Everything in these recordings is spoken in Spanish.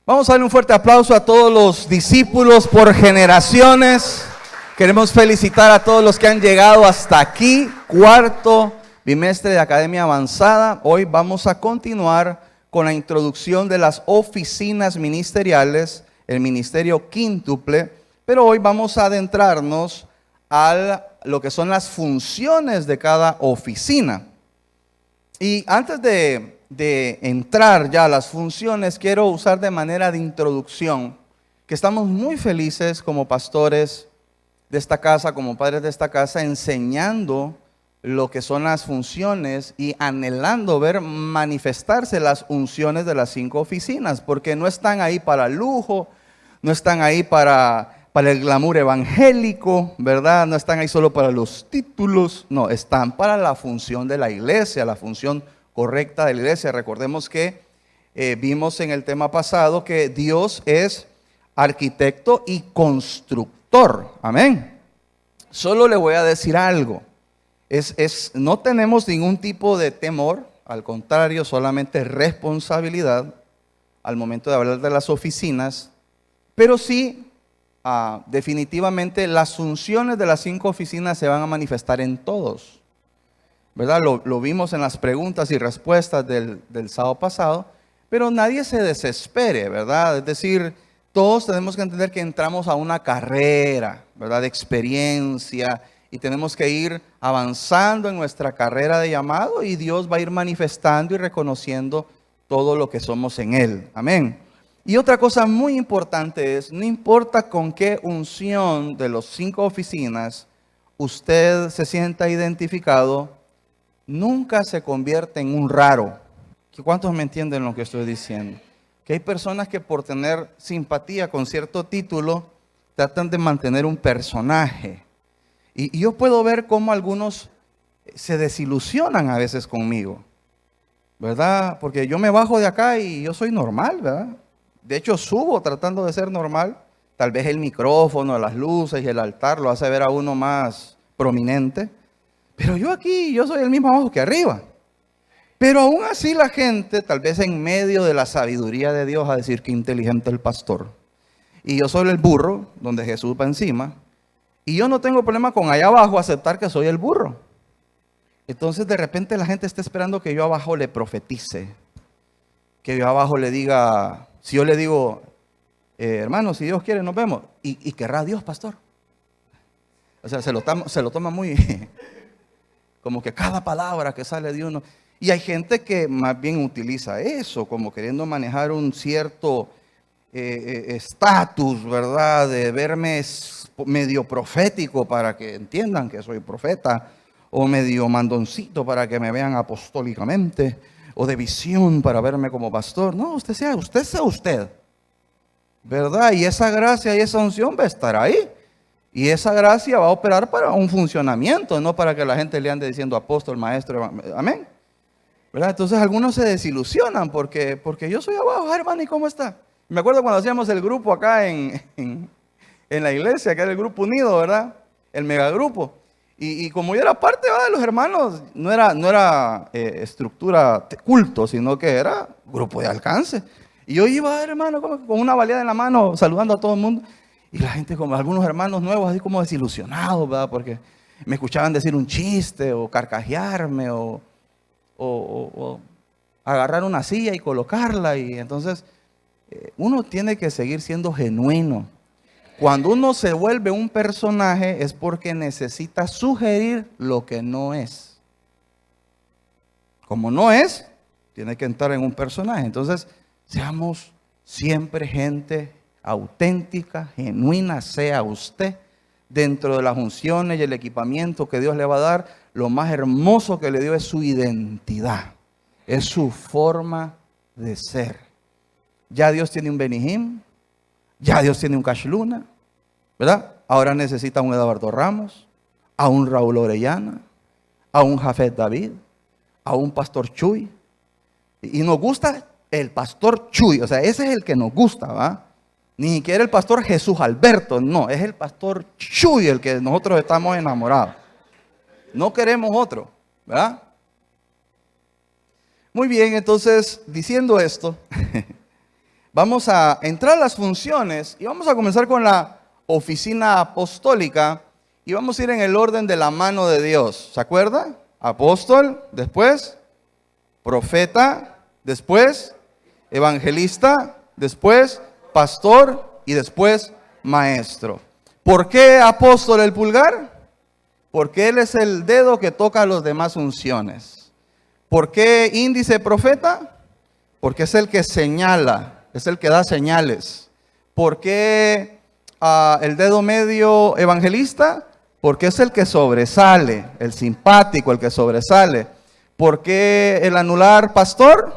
Vamos a darle un fuerte aplauso a todos los discípulos por generaciones. Queremos felicitar a todos los que han llegado hasta aquí, cuarto bimestre de Academia Avanzada. Hoy vamos a continuar con la introducción de las oficinas ministeriales, el ministerio quíntuple, pero hoy vamos a adentrarnos a lo que son las funciones de cada oficina. Y antes de entrar ya a las funciones, quiero usar de manera de introducción que estamos muy felices como pastores de esta casa, como padres de esta casa, enseñando lo que son las funciones y anhelando ver manifestarse las unciones de las 5 oficinas, porque no están ahí para lujo, no están ahí para el glamour evangélico, ¿verdad? No están ahí solo para los títulos, no, están para la función de la iglesia, la función correcta de la iglesia. Recordemos que vimos en el tema pasado que Dios es arquitecto y constructor, amén. Solo le voy a decir algo, no tenemos ningún tipo de temor, al contrario, solamente responsabilidad al momento de hablar de las oficinas, pero sí, definitivamente las funciones de las 5 oficinas se van a manifestar en todos, ¿verdad? Lo vimos en las preguntas y respuestas del sábado pasado, pero nadie se desespere, ¿verdad? Es decir, todos tenemos que entender que entramos a una carrera, ¿verdad? De experiencia, y tenemos que ir avanzando en nuestra carrera de llamado, y Dios va a ir manifestando y reconociendo todo lo que somos en Él. Amén. Y otra cosa muy importante es, no importa con qué unción de las 5 oficinas usted se sienta identificado, nunca se convierte en un raro. ¿Cuántos me entienden lo que estoy diciendo? Que hay personas que por tener simpatía con cierto título tratan de mantener un personaje. Y yo puedo ver cómo algunos se desilusionan a veces conmigo, ¿verdad? Porque yo me bajo de acá y yo soy normal, ¿verdad? De hecho subo tratando de ser normal. Tal vez el micrófono, las luces y el altar lo hace ver a uno más prominente. Pero yo aquí, yo soy el mismo abajo que arriba. Pero aún así la gente, tal vez en medio de la sabiduría de Dios, a decir que inteligente el pastor. Y yo soy el burro, donde Jesús va encima. Y yo no tengo problema con allá abajo aceptar que soy el burro. Entonces de repente la gente está esperando que yo abajo le profetice. Que yo abajo le diga, si yo le digo, hermano, si Dios quiere nos vemos. ¿Y querrá Dios, pastor? O sea, se lo toma muy... como que cada palabra que sale de uno. Y hay gente que más bien utiliza eso, como queriendo manejar un cierto estatus, ¿verdad? De verme medio profético para que entiendan que soy profeta, o medio mandoncito para que me vean apostólicamente, o de visión para verme como pastor. No, usted sea usted, ¿verdad? Y esa gracia y esa unción va a estar ahí. Y esa gracia va a operar para un funcionamiento, no para que la gente le ande diciendo apóstol, maestro, amén. ¿Verdad? Entonces algunos se desilusionan porque yo soy abajo, hermano, ¿y cómo está? Me acuerdo cuando hacíamos el grupo acá en la iglesia, que era el grupo unido, ¿verdad? El megagrupo. Y como yo era parte, ¿verdad?, de los hermanos, no era estructura culto, sino que era grupo de alcance. Y yo iba, hermano, con una baleada en la mano, saludando a todo el mundo. Y la gente, como algunos hermanos nuevos, así como desilusionados, ¿verdad? Porque me escuchaban decir un chiste, o carcajearme, o agarrar una silla y colocarla. Y entonces uno tiene que seguir siendo genuino. Cuando uno se vuelve un personaje es porque necesita sugerir lo que no es. Como no es, tiene que entrar en un personaje. Entonces, seamos siempre gente auténtica, genuina, sea usted. Dentro de las unciones y el equipamiento que Dios le va a dar, lo más hermoso que le dio es su identidad, es su forma de ser. Ya Dios tiene un Benihim, ya Dios tiene un Cash Luna, ¿verdad? Ahora necesita un Eduardo Ramos, a un Raúl Orellana, a un Jafet David, a un Pastor Chuy. Y nos gusta el Pastor Chuy, o sea, ese es el que nos gusta, ¿va? Ni siquiera el Pastor Jesús Alberto, no, es el Pastor Chuy el que nosotros estamos enamorados. No queremos otro, ¿verdad? Muy bien, entonces, diciendo esto, Vamos a entrar a las funciones y vamos a comenzar con la oficina apostólica y vamos a ir en el orden de la mano de Dios. ¿Se acuerda? Apóstol, después profeta, después evangelista, después pastor y después maestro. ¿Por qué apóstol el pulgar? Porque él es el dedo que toca las demás unciones. ¿Por qué índice profeta? Porque es el que señala, es el que da señales. ¿Por qué el dedo medio evangelista? Porque es el que sobresale, el simpático, el que sobresale. ¿Por qué el anular pastor?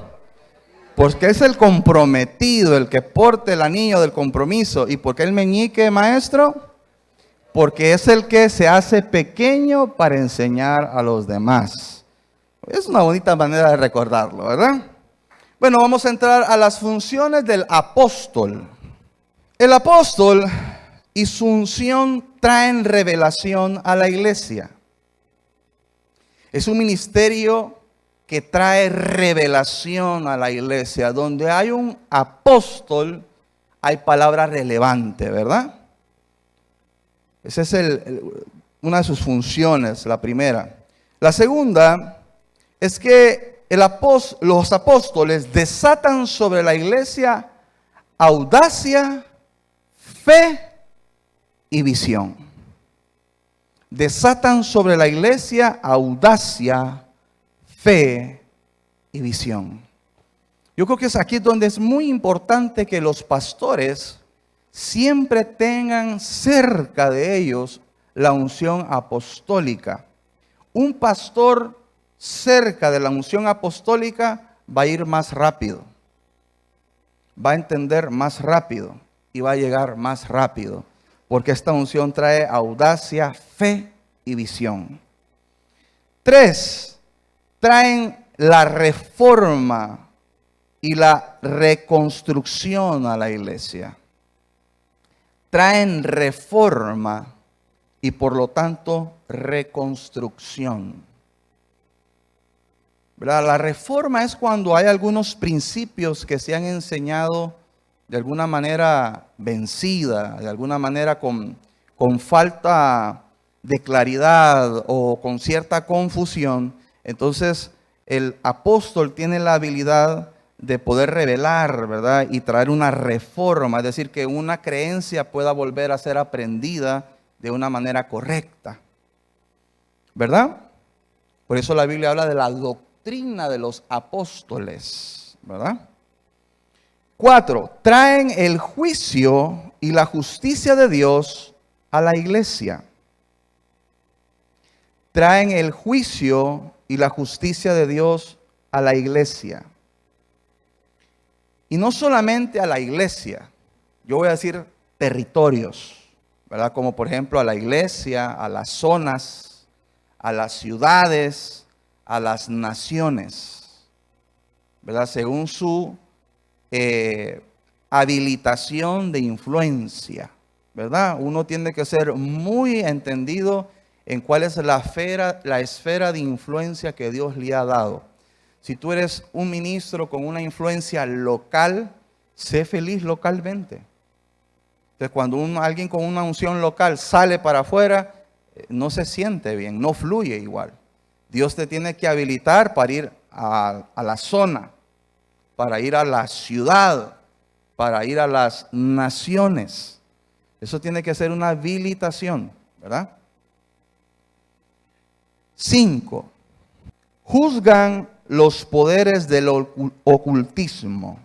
Porque es el comprometido, el que porte el anillo del compromiso. ¿Y por qué el meñique maestro? Porque es el que se hace pequeño para enseñar a los demás. Es una bonita manera de recordarlo, ¿verdad? Bueno, vamos a entrar a las funciones del apóstol. El apóstol y su unción traen revelación a la iglesia. Es un ministerio que trae revelación a la iglesia. Donde hay un apóstol, hay palabra relevante, ¿verdad? Esa es una de sus funciones, la primera. La segunda es que los apóstoles desatan sobre la iglesia audacia, fe y visión. Desatan sobre la iglesia audacia, fe y visión. Yo creo que es aquí donde es muy importante que los pastores siempre tengan cerca de ellos la unción apostólica. Un pastor cerca de la unción apostólica va a ir más rápido, va a entender más rápido y va a llegar más rápido, porque esta unción trae audacia, fe y visión. 3, traen la reforma y la reconstrucción a la iglesia. Traen reforma y por lo tanto reconstrucción. ¿Verdad? La reforma es cuando hay algunos principios que se han enseñado de alguna manera vencida, de alguna manera con falta de claridad o con cierta confusión. Entonces el apóstol tiene la habilidad de poder revelar, ¿verdad? Y traer una reforma, es decir, que una creencia pueda volver a ser aprendida de una manera correcta, ¿verdad? Por eso la Biblia habla de la doctrina de los apóstoles, ¿verdad? 4, traen el juicio y la justicia de Dios a la iglesia. Traen el juicio y la justicia de Dios a la iglesia. Y no solamente a la iglesia, yo voy a decir territorios, ¿verdad? Como por ejemplo a la iglesia, a las zonas, a las ciudades, a las naciones, ¿verdad? Según su habilitación de influencia, ¿verdad? Uno tiene que ser muy entendido en cuál es la esfera de influencia que Dios le ha dado. Si tú eres un ministro con una influencia local, sé feliz localmente. Entonces, cuando alguien con una unción local sale para afuera, no se siente bien, no fluye igual. Dios te tiene que habilitar para ir a la zona, para ir a la ciudad, para ir a las naciones. Eso tiene que ser una habilitación, ¿verdad? 5. Juzgan los poderes del ocultismo.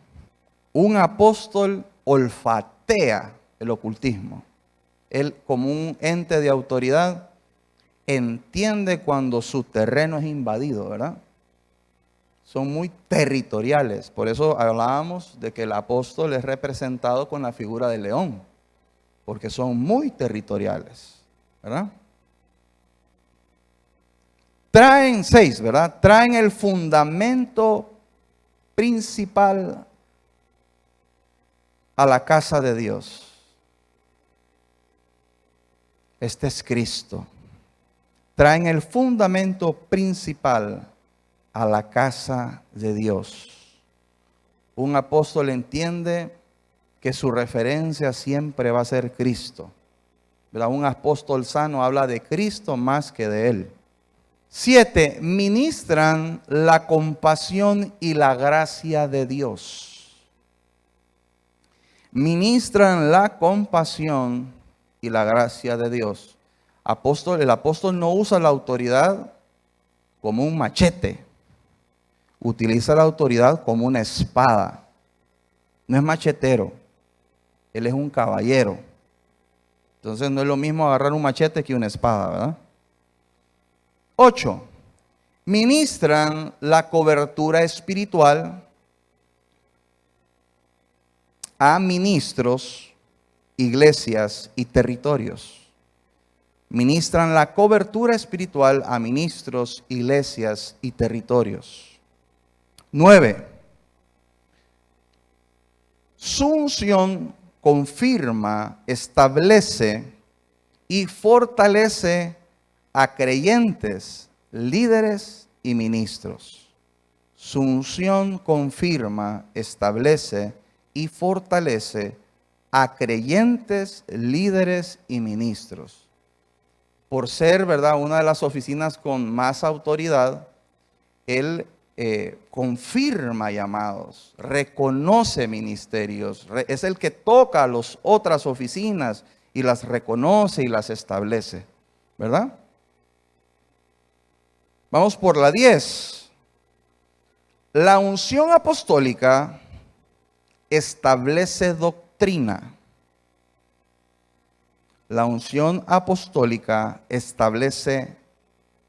Un apóstol olfatea el ocultismo. Él, como un ente de autoridad, entiende cuando su terreno es invadido, ¿verdad? Son muy territoriales. Por eso hablábamos de que el apóstol es representado con la figura del león, porque son muy territoriales, ¿verdad? Traen 6, ¿verdad? Traen el fundamento principal a la casa de Dios. Este es Cristo. Traen el fundamento principal a la casa de Dios. Un apóstol entiende que su referencia siempre va a ser Cristo. ¿Verdad? Un apóstol sano habla de Cristo más que de él. 7. Ministran la compasión y la gracia de Dios. Ministran la compasión y la gracia de Dios. El apóstol no usa la autoridad como un machete. Utiliza la autoridad como una espada. No es machetero. Él es un caballero. Entonces no es lo mismo agarrar un machete que una espada, ¿verdad? 8. Ministran la cobertura espiritual a ministros, iglesias y territorios. Ministran la cobertura espiritual a ministros, iglesias y territorios. 9. Su unción confirma, establece y fortalece a creyentes, líderes y ministros. Su unción confirma, establece y fortalece a creyentes, líderes y ministros. Por ser, ¿verdad?, una de las oficinas con más autoridad, él confirma llamados, reconoce ministerios, es el que toca a las otras oficinas y las reconoce y las establece, ¿verdad? Vamos por la 10. La unción apostólica establece doctrina. La unción apostólica establece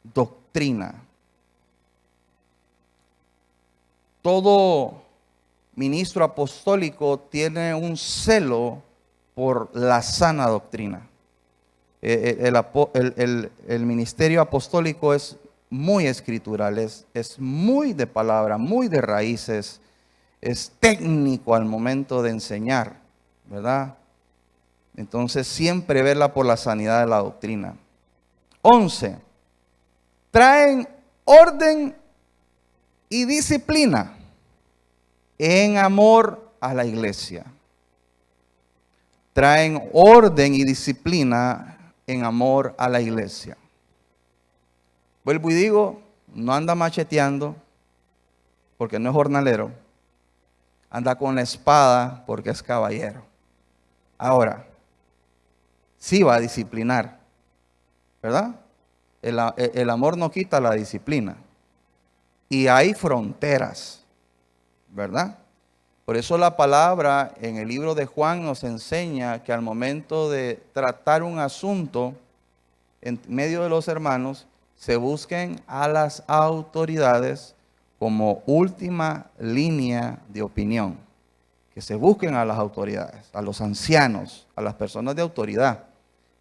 doctrina. Todo ministro apostólico tiene un celo por la sana doctrina. El ministerio apostólico es muy escritural, es muy de palabra, muy de raíces, es técnico al momento de enseñar, ¿verdad? Entonces siempre vela por la sanidad de la doctrina. 11. Traen orden y disciplina en amor a la iglesia. Traen orden y disciplina en amor a la iglesia. Vuelvo y digo, no anda macheteando porque no es jornalero. Anda con la espada porque es caballero. Ahora, sí va a disciplinar, ¿verdad? El amor no quita la disciplina. Y hay fronteras, ¿verdad? Por eso la palabra en el libro de Juan nos enseña que al momento de tratar un asunto en medio de los hermanos, se busquen a las autoridades como última línea de opinión. Que se busquen a las autoridades, a los ancianos, a las personas de autoridad,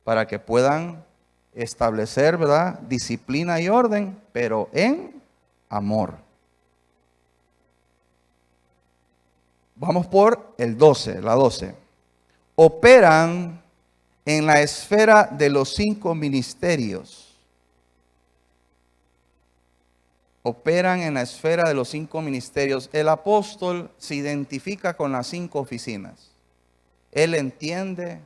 para que puedan establecer, ¿verdad?, disciplina y orden, pero en amor. Vamos por el 12, la 12. Operan en la esfera de los 5 ministerios. Operan en la esfera de los 5 ministerios. El apóstol se identifica con las 5 oficinas. Él entiende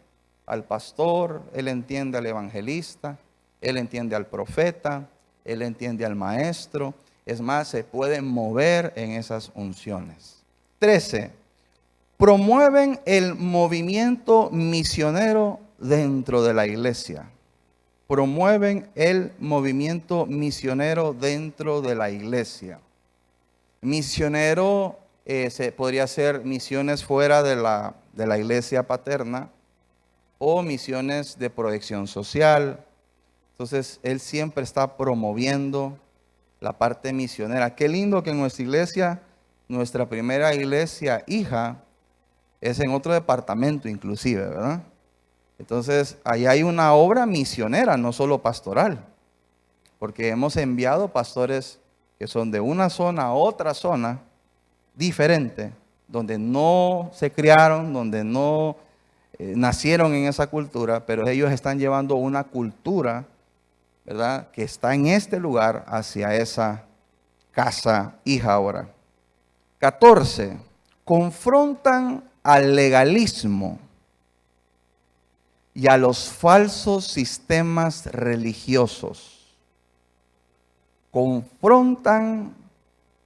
al pastor, él entiende al evangelista, él entiende al profeta, él entiende al maestro. Es más, se puede mover en esas unciones. 13. Promueven el movimiento misionero dentro de la iglesia. Promueven el movimiento misionero dentro de la iglesia. Misionero se podría ser misiones fuera de la iglesia paterna o misiones de proyección social. Entonces, él siempre está promoviendo la parte misionera. Qué lindo que en nuestra iglesia, nuestra primera iglesia hija, es en otro departamento inclusive, ¿verdad? Entonces, ahí hay una obra misionera, no solo pastoral, porque hemos enviado pastores que son de una zona a otra zona diferente, donde no se criaron, donde no nacieron en esa cultura, pero ellos están llevando una cultura, ¿verdad?, que está en este lugar hacia esa casa hija ahora. 14. Confrontan al legalismo y a los falsos sistemas religiosos. Confrontan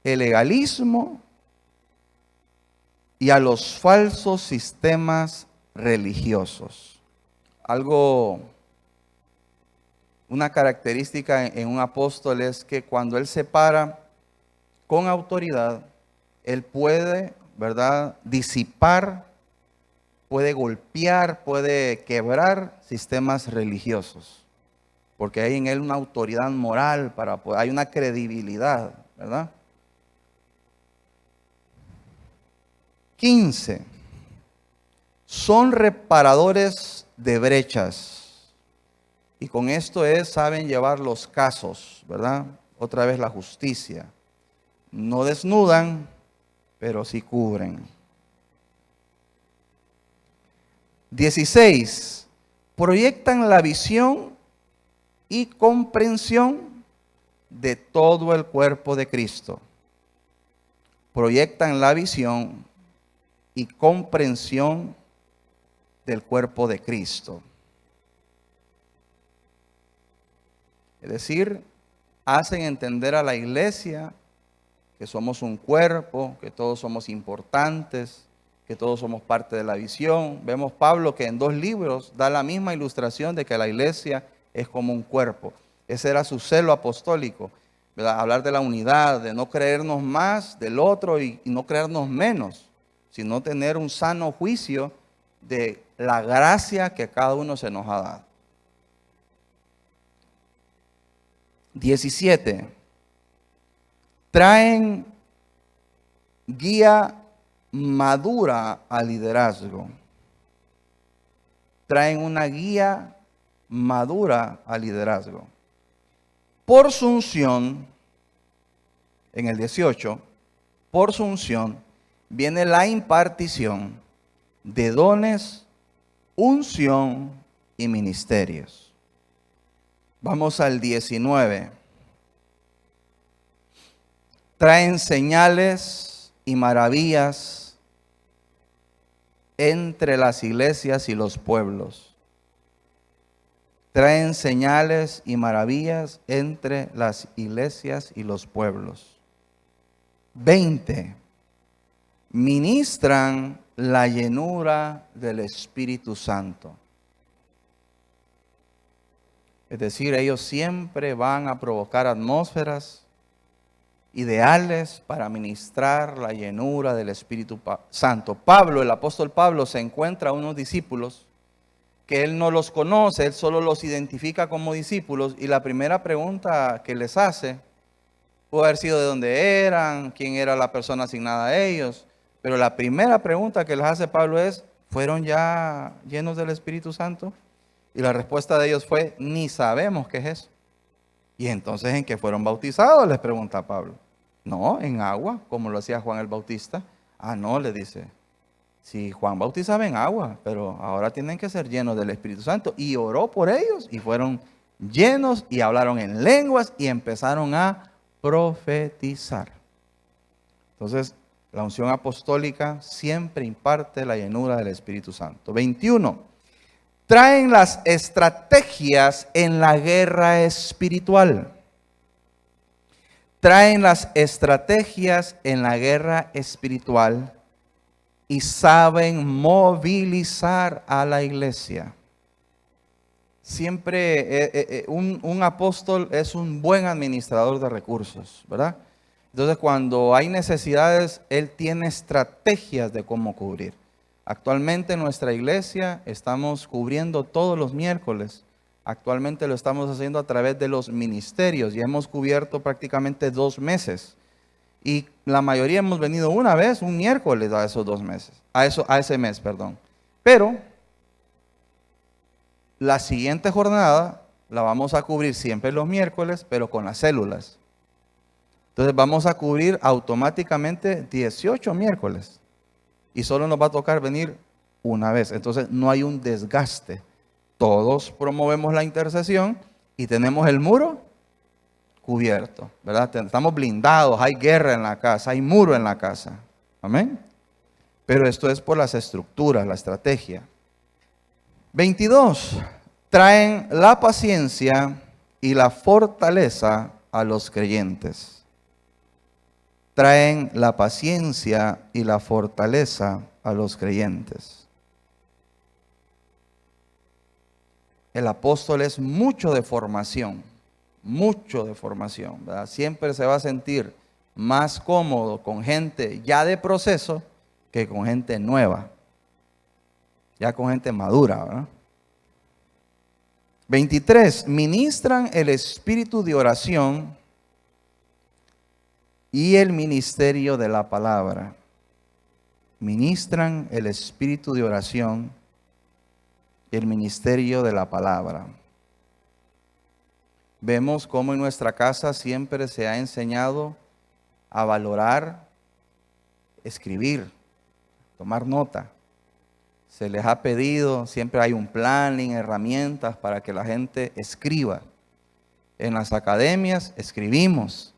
el legalismo y a los falsos sistemas religiosos. Una característica en un apóstol es que cuando él se para con autoridad, él puede, ¿verdad?, disipar, puede golpear, puede quebrar sistemas religiosos. Porque hay en él una autoridad moral, hay una credibilidad, ¿verdad? 15. Son reparadores de brechas. Y con esto saben llevar los casos, ¿verdad? Otra vez la justicia. No desnudan, pero sí cubren. 16. Proyectan la visión y comprensión de todo el cuerpo de Cristo. Proyectan la visión y comprensión del cuerpo de Cristo. Es decir, hacen entender a la iglesia que somos un cuerpo, que todos somos importantes, que todos somos parte de la visión. Vemos Pablo que en 2 libros da la misma ilustración de que la iglesia es como un cuerpo. Ese era su celo apostólico, ¿verdad? Hablar de la unidad, de no creernos más del otro y no creernos menos, sino tener un sano juicio de la gracia que cada uno se nos ha dado. 17. Traen guía madura al liderazgo. Traen una guía madura al liderazgo. Por su unción, en el 18, por su unción viene la impartición de dones, unción y ministerios. Vamos al 19. Traen señales y maravillas entre las iglesias y los pueblos. Traen señales y maravillas entre las iglesias y los pueblos. 20. Ministran la llenura del Espíritu Santo. Es decir, ellos siempre van a provocar atmósferas ideales para ministrar la llenura del Espíritu Santo. Pablo, el apóstol Pablo, se encuentra a unos discípulos que él no los conoce, él solo los identifica como discípulos, y la primera pregunta que les hace puede haber sido de dónde eran, quién era la persona asignada a ellos, pero la primera pregunta que les hace Pablo es: ¿fueron ya llenos del Espíritu Santo? Y la respuesta de ellos fue: ni sabemos qué es eso. Y entonces, ¿en qué fueron bautizados?, les pregunta Pablo. No, en agua, como lo hacía Juan el Bautista. Ah, no, le dice. Sí, Juan bautizaba en agua, pero ahora tienen que ser llenos del Espíritu Santo. Y oró por ellos y fueron llenos y hablaron en lenguas y empezaron a profetizar. Entonces, la unción apostólica siempre imparte la llenura del Espíritu Santo. 21. Traen las estrategias en la guerra espiritual. Traen las estrategias en la guerra espiritual y saben movilizar a la iglesia. Siempre un apóstol es un buen administrador de recursos, ¿verdad? Entonces, cuando hay necesidades, él tiene estrategias de cómo cubrir. Actualmente en nuestra iglesia estamos cubriendo todos los miércoles. Actualmente lo estamos haciendo a través de los ministerios y hemos cubierto prácticamente 2 meses. Y la mayoría hemos venido una vez, un miércoles a esos 2 meses, a ese mes, perdón. Pero la siguiente jornada la vamos a cubrir siempre los miércoles, pero con las células. Entonces vamos a cubrir automáticamente 18 miércoles. Y solo nos va a tocar venir una vez. Entonces no hay un desgaste. Todos promovemos la intercesión y tenemos el muro cubierto, ¿verdad? Estamos blindados, hay guerra en la casa, hay muro en la casa. Amén. Pero esto es por las estructuras, la estrategia. 22. Traen la paciencia y la fortaleza a los creyentes. Traen la paciencia y la fortaleza a los creyentes. El apóstol es mucho de formación, ¿verdad? Siempre se va a sentir más cómodo con gente ya de proceso que con gente nueva, ya con gente madura, ¿verdad? 23. Ministran el espíritu de oración y el ministerio de la palabra. Ministran el espíritu de oración y el ministerio de la palabra. Vemos cómo en nuestra casa siempre se ha enseñado a valorar, escribir, tomar nota. Se les ha pedido, siempre hay un planning, herramientas para que la gente escriba. En las academias escribimos.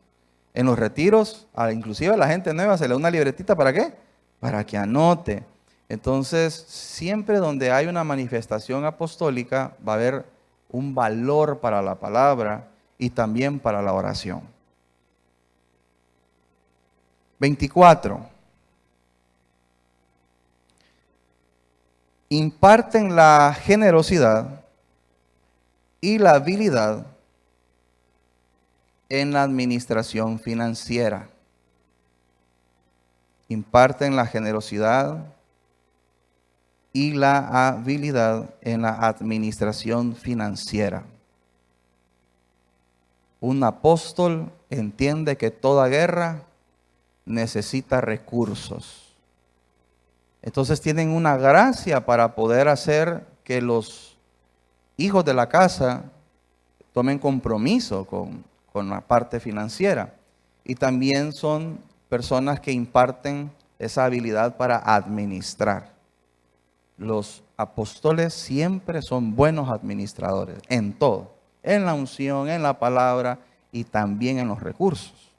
En los retiros, inclusive a la gente nueva se le da una libretita, ¿para qué? Para que anote. Entonces, siempre donde hay una manifestación apostólica va a haber un valor para la palabra y también para la oración. 24. Imparten la generosidad y la habilidad en la administración financiera. Imparten la generosidad y la habilidad en la administración financiera. Un apóstol entiende que toda guerra necesita recursos. Entonces tienen una gracia para poder hacer que los hijos de la casa tomen compromiso con la parte financiera. Y también son personas que imparten esa habilidad para administrar. Los apóstoles siempre son buenos administradores en todo, en la unción, en la palabra y también en los recursos.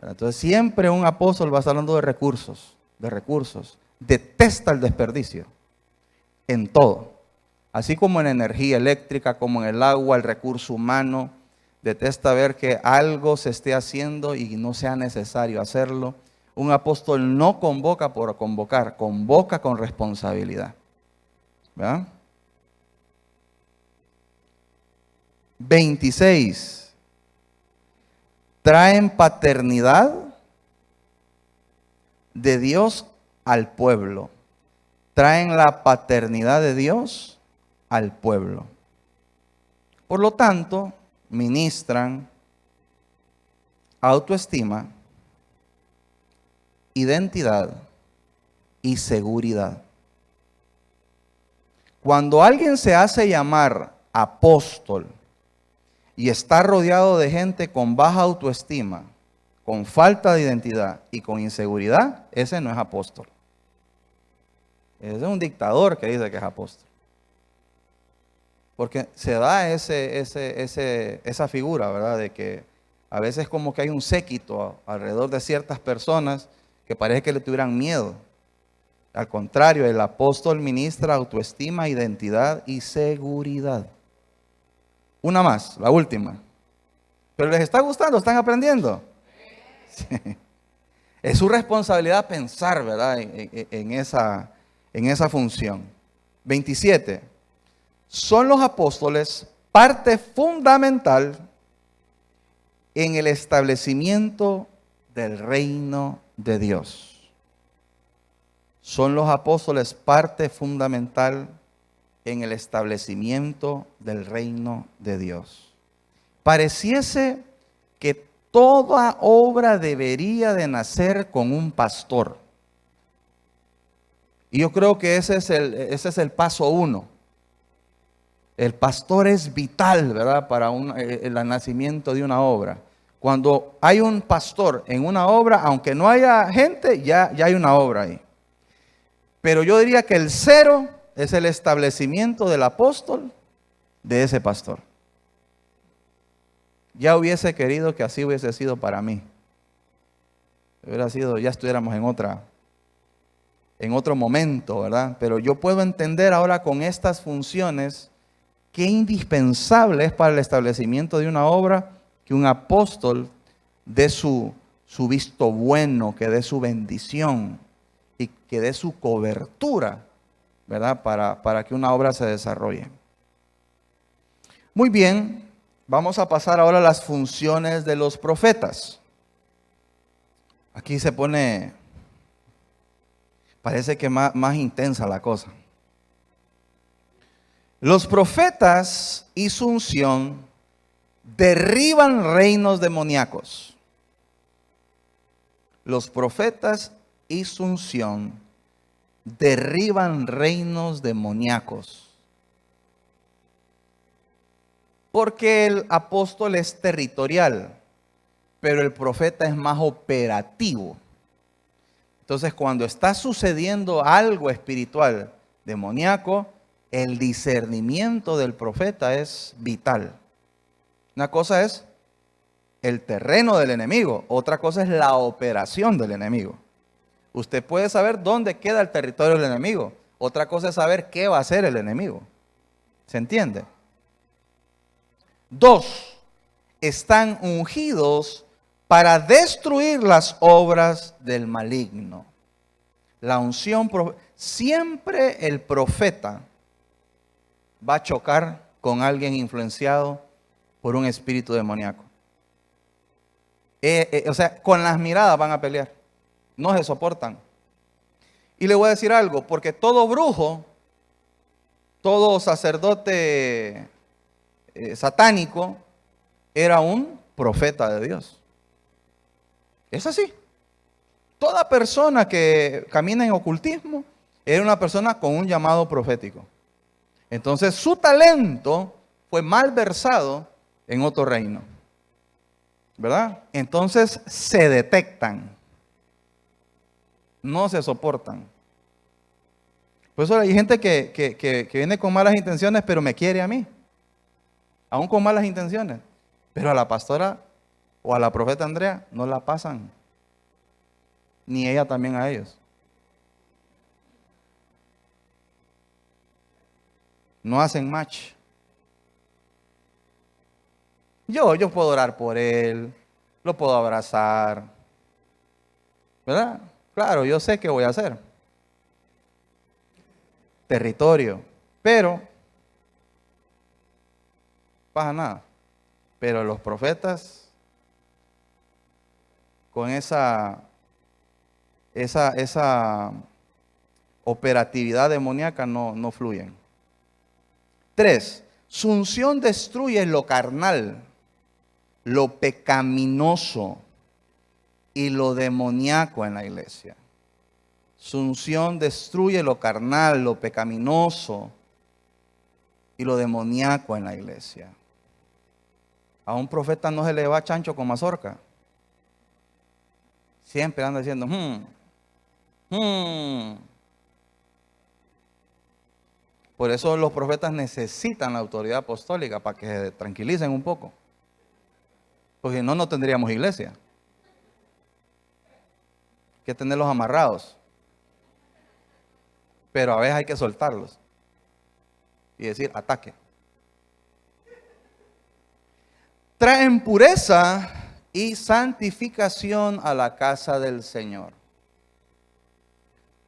Entonces siempre un apóstol va a estar hablando de recursos. Detesta el desperdicio en todo. Así como en energía eléctrica, como en el agua, el recurso humano. Detesta ver que algo se esté haciendo y no sea necesario hacerlo. Un apóstol no convoca por convocar, convoca con responsabilidad. ¿Verdad? 26. Traen paternidad de Dios al pueblo. Traen la paternidad de Dios al pueblo. Por lo tanto, ministran autoestima, identidad y seguridad. Cuando alguien se hace llamar apóstol y está rodeado de gente con baja autoestima, con falta de identidad y con inseguridad, ese no es apóstol. Ese es un dictador que dice que es apóstol. Porque se da esa figura, ¿verdad? De que a veces como que hay un séquito alrededor de ciertas personas que parece que le tuvieran miedo. Al contrario, el apóstol ministra autoestima, identidad y seguridad. Una más, la última. ¿Pero les está gustando? ¿Están aprendiendo? Sí. Es su responsabilidad pensar, ¿verdad? En esa función. 27. Son los apóstoles parte fundamental en el establecimiento del reino de Dios. Son los apóstoles parte fundamental en el establecimiento del reino de Dios. Pareciese que toda obra debería de nacer con un pastor. Y yo creo que ese es el paso 1. El pastor es vital, ¿verdad? Para el nacimiento de una obra. Cuando hay un pastor en una obra, aunque no haya gente, ya hay una obra ahí. Pero yo diría que el 0 es el establecimiento del apóstol de ese pastor. Ya hubiese querido que así hubiese sido para mí. Hubiera sido, ya estuviéramos en otro momento, ¿verdad? Pero yo puedo entender ahora con estas funciones qué indispensable es para el establecimiento de una obra que un apóstol dé su visto bueno, que dé su bendición y que dé su cobertura, ¿verdad? Para que una obra se desarrolle. Muy bien, vamos a pasar ahora a las funciones de los profetas. Aquí se pone, parece que más intensa la cosa. Los profetas y su unción derriban reinos demoníacos. Los profetas y su unción derriban reinos demoníacos. Porque el apóstol es territorial, pero el profeta es más operativo. Entonces, cuando está sucediendo algo espiritual demoníaco, el discernimiento del profeta es vital. Una cosa es el terreno del enemigo, otra cosa es la operación del enemigo. Usted puede saber dónde queda el territorio del enemigo, otra cosa es saber qué va a hacer el enemigo. ¿Se entiende? 2. Están ungidos para destruir las obras del maligno. La unción, siempre el profeta va a chocar con alguien influenciado por un espíritu demoníaco. O sea, con las miradas van a pelear. No se soportan. Y le voy a decir algo, porque todo brujo, todo sacerdote satánico, era un profeta de Dios. Es así. Toda persona que camina en ocultismo era una persona con un llamado profético. Entonces su talento fue mal versado en otro reino, ¿verdad? Entonces se detectan, no se soportan. Por eso hay gente que viene con malas intenciones, pero me quiere a mí, aún con malas intenciones. Pero a la pastora o a la profeta Andrea no la pasan, ni ella también a ellos. No hacen match. Yo puedo orar por él, lo puedo abrazar, ¿verdad? Claro, yo sé qué voy a hacer. Territorio, pero pasa nada. Pero los profetas con esa operatividad demoníaca no fluyen. 3. Su unción destruye lo carnal, lo pecaminoso y lo demoníaco en la iglesia. Su unción destruye lo carnal, lo pecaminoso y lo demoníaco en la iglesia. A un profeta no se le va chancho con mazorca. Siempre anda diciendo, Por eso los profetas necesitan la autoridad apostólica para que se tranquilicen un poco. Porque no tendríamos iglesia. Hay que tenerlos amarrados. Pero a veces hay que soltarlos. Y decir, ataque. Traen pureza y santificación a la casa del Señor.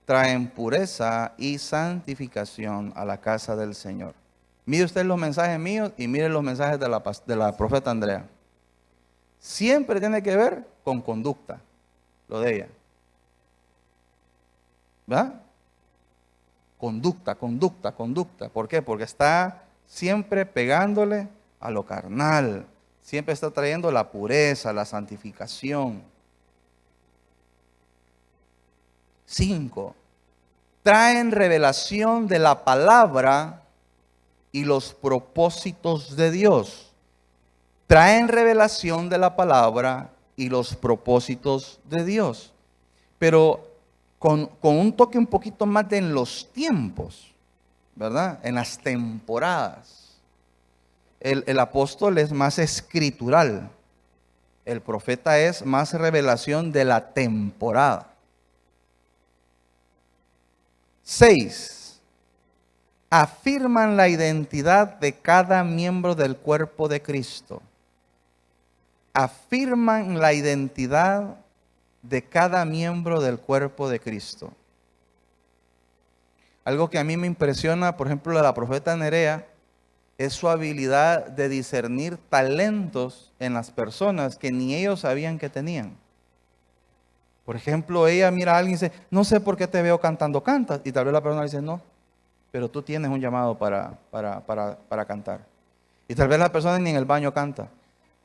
Traen pureza y santificación a la casa del Señor. Mire usted los mensajes míos y mire los mensajes de la profeta Andrea. Siempre tiene que ver con conducta, lo de ella. ¿Verdad? Conducta. ¿Por qué? Porque está siempre pegándole a lo carnal. Siempre está trayendo la pureza, la santificación. 5. Traen revelación de la palabra y los propósitos de Dios. Traen revelación de la palabra y los propósitos de Dios. Pero con un toque un poquito más de en los tiempos, ¿verdad? En las temporadas. El apóstol es más escritural. El profeta es más revelación de la temporada. 6. Afirman la identidad de cada miembro del cuerpo de Cristo. Afirman la identidad de cada miembro del cuerpo de Cristo. Algo que a mí me impresiona, por ejemplo, de la profeta Nerea, es su habilidad de discernir talentos en las personas que ni ellos sabían que tenían. Por ejemplo, ella mira a alguien y dice, no sé por qué te veo cantando, cantas. Y tal vez la persona dice, no, pero tú tienes un llamado para cantar. Y tal vez la persona ni en el baño canta.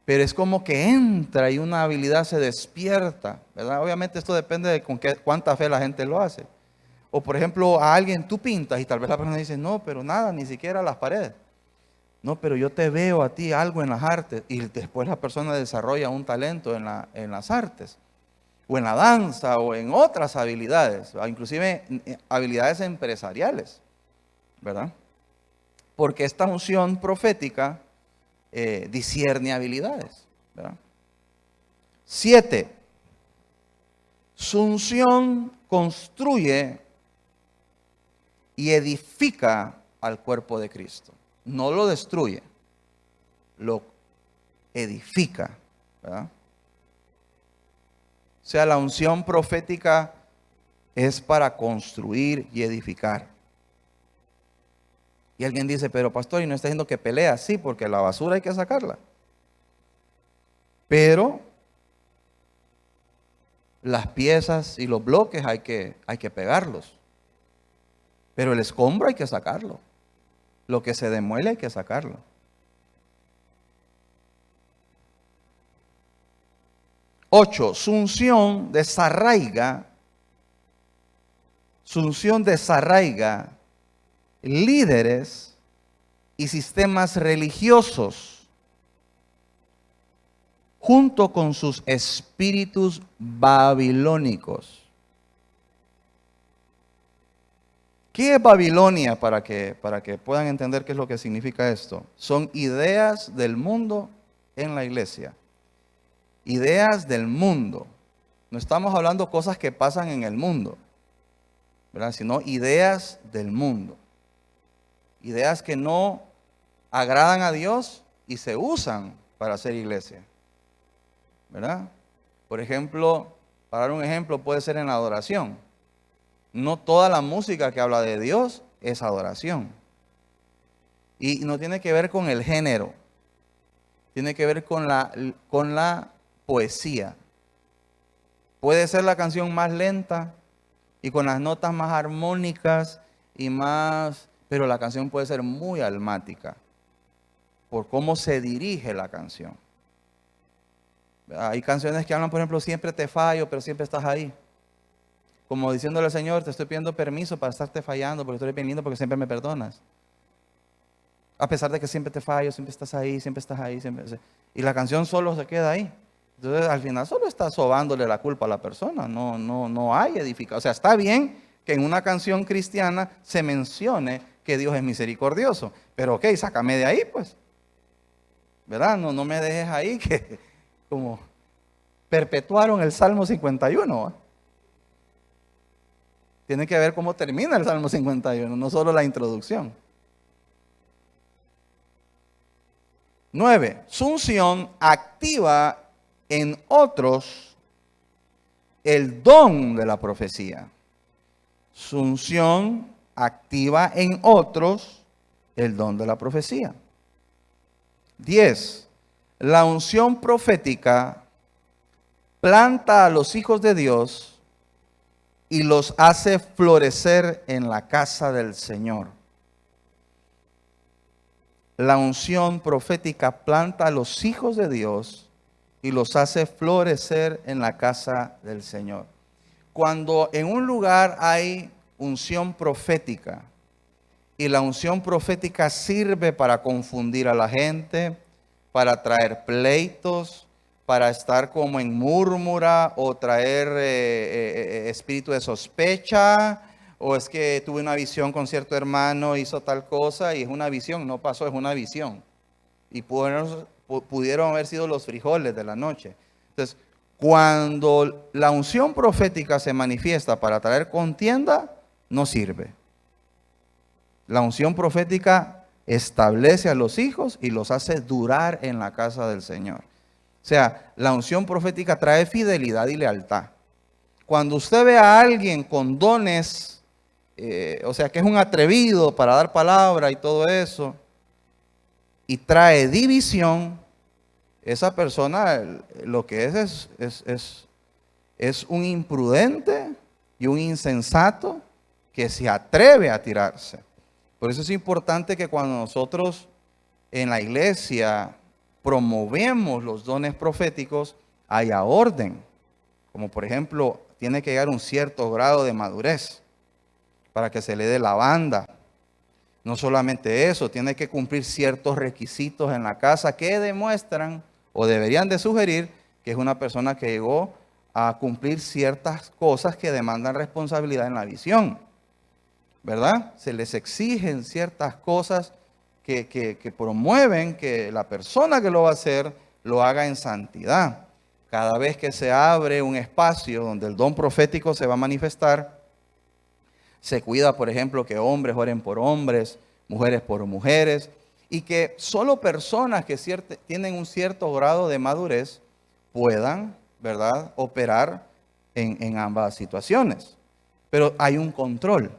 Pero es como que entra y una habilidad se despierta, ¿verdad? Obviamente esto depende de cuánta fe la gente lo hace. O por ejemplo, a alguien tú pintas y tal vez la persona dice, no, pero nada, ni siquiera las paredes. No, pero yo te veo a ti algo en las artes. Y después la persona desarrolla un talento en las artes, o en la danza, o en otras habilidades, inclusive habilidades empresariales, ¿verdad? Porque esta unción profética discierne habilidades, ¿verdad? 7. Su unción construye y edifica al cuerpo de Cristo. No lo destruye, lo edifica, ¿verdad? O sea, la unción profética es para construir y edificar. Y alguien dice, pero pastor, ¿y no está diciendo que pelea? Sí, porque la basura hay que sacarla. Pero las piezas y los bloques hay que pegarlos. Pero el escombro hay que sacarlo. Lo que se demuele hay que sacarlo. 8. Su unción desarraiga líderes y sistemas religiosos junto con sus espíritus babilónicos. ¿Qué es Babilonia? Para que puedan entender qué es lo que significa esto. Son ideas del mundo en la iglesia. Ideas del mundo. No estamos hablando cosas que pasan en el mundo, ¿verdad? Sino ideas del mundo. Ideas que no agradan a Dios y se usan para hacer iglesia, ¿verdad? Por ejemplo, para dar un ejemplo, puede ser en la adoración. No toda la música que habla de Dios es adoración. Y no tiene que ver con el género. Tiene que ver con la poesía. Puede ser la canción más lenta y con las notas más armónicas pero la canción puede ser muy almática por cómo se dirige la canción. Hay canciones que hablan, por ejemplo, siempre te fallo, pero siempre estás ahí. Como diciéndole al Señor, te estoy pidiendo permiso para estarte fallando, porque estoy bien lindo, porque siempre me perdonas. A pesar de que siempre te fallo, siempre estás ahí, siempre estás ahí. Y la canción solo se queda ahí. Entonces, al final solo está sobándole la culpa a la persona. No hay edificación. O sea, está bien que en una canción cristiana se mencione que Dios es misericordioso. Pero ok, sácame de ahí, pues. ¿Verdad? No me dejes ahí que como perpetuaron el Salmo 51, ¿eh? Tiene que ver cómo termina el Salmo 51, no solo la introducción. 9. Su unción activa en otros el don de la profecía. Su unción activa en otros el don de la profecía. 10. La unción profética planta a los hijos de Dios y los hace florecer en la casa del Señor. La unción profética planta a los hijos de Dios y los hace florecer en la casa del Señor. Cuando en un lugar hay unción profética y la unción profética sirve para confundir a la gente, para traer pleitos, para estar como en murmura o traer espíritu de sospecha, o es que tuve una visión con cierto hermano, hizo tal cosa y es una visión, no pasó, es una visión. Y pudieron haber sido los frijoles de la noche. Entonces, cuando la unción profética se manifiesta para traer contienda, no sirve. La unción profética establece a los hijos y los hace durar en la casa del Señor. O sea, la unción profética trae fidelidad y lealtad. Cuando usted ve a alguien con dones, o sea, que es un atrevido para dar palabra y todo eso, y trae división, esa persona lo que es un imprudente y un insensato que se atreve a tirarse. Por eso es importante que cuando nosotros en la iglesia promovemos los dones proféticos, haya orden. Como por ejemplo, tiene que llegar a un cierto grado de madurez para que se le dé la banda. No solamente eso, tiene que cumplir ciertos requisitos en la casa que demuestran o deberían de sugerir que es una persona que llegó a cumplir ciertas cosas que demandan responsabilidad en la visión, ¿verdad? Se les exigen ciertas cosas que promueven que la persona que lo va a hacer lo haga en santidad. Cada vez que se abre un espacio donde el don profético se va a manifestar, se cuida, por ejemplo, que hombres oren por hombres, mujeres por mujeres, y que solo personas que tienen un cierto grado de madurez puedan, ¿verdad?, operar en ambas situaciones. Pero hay un control.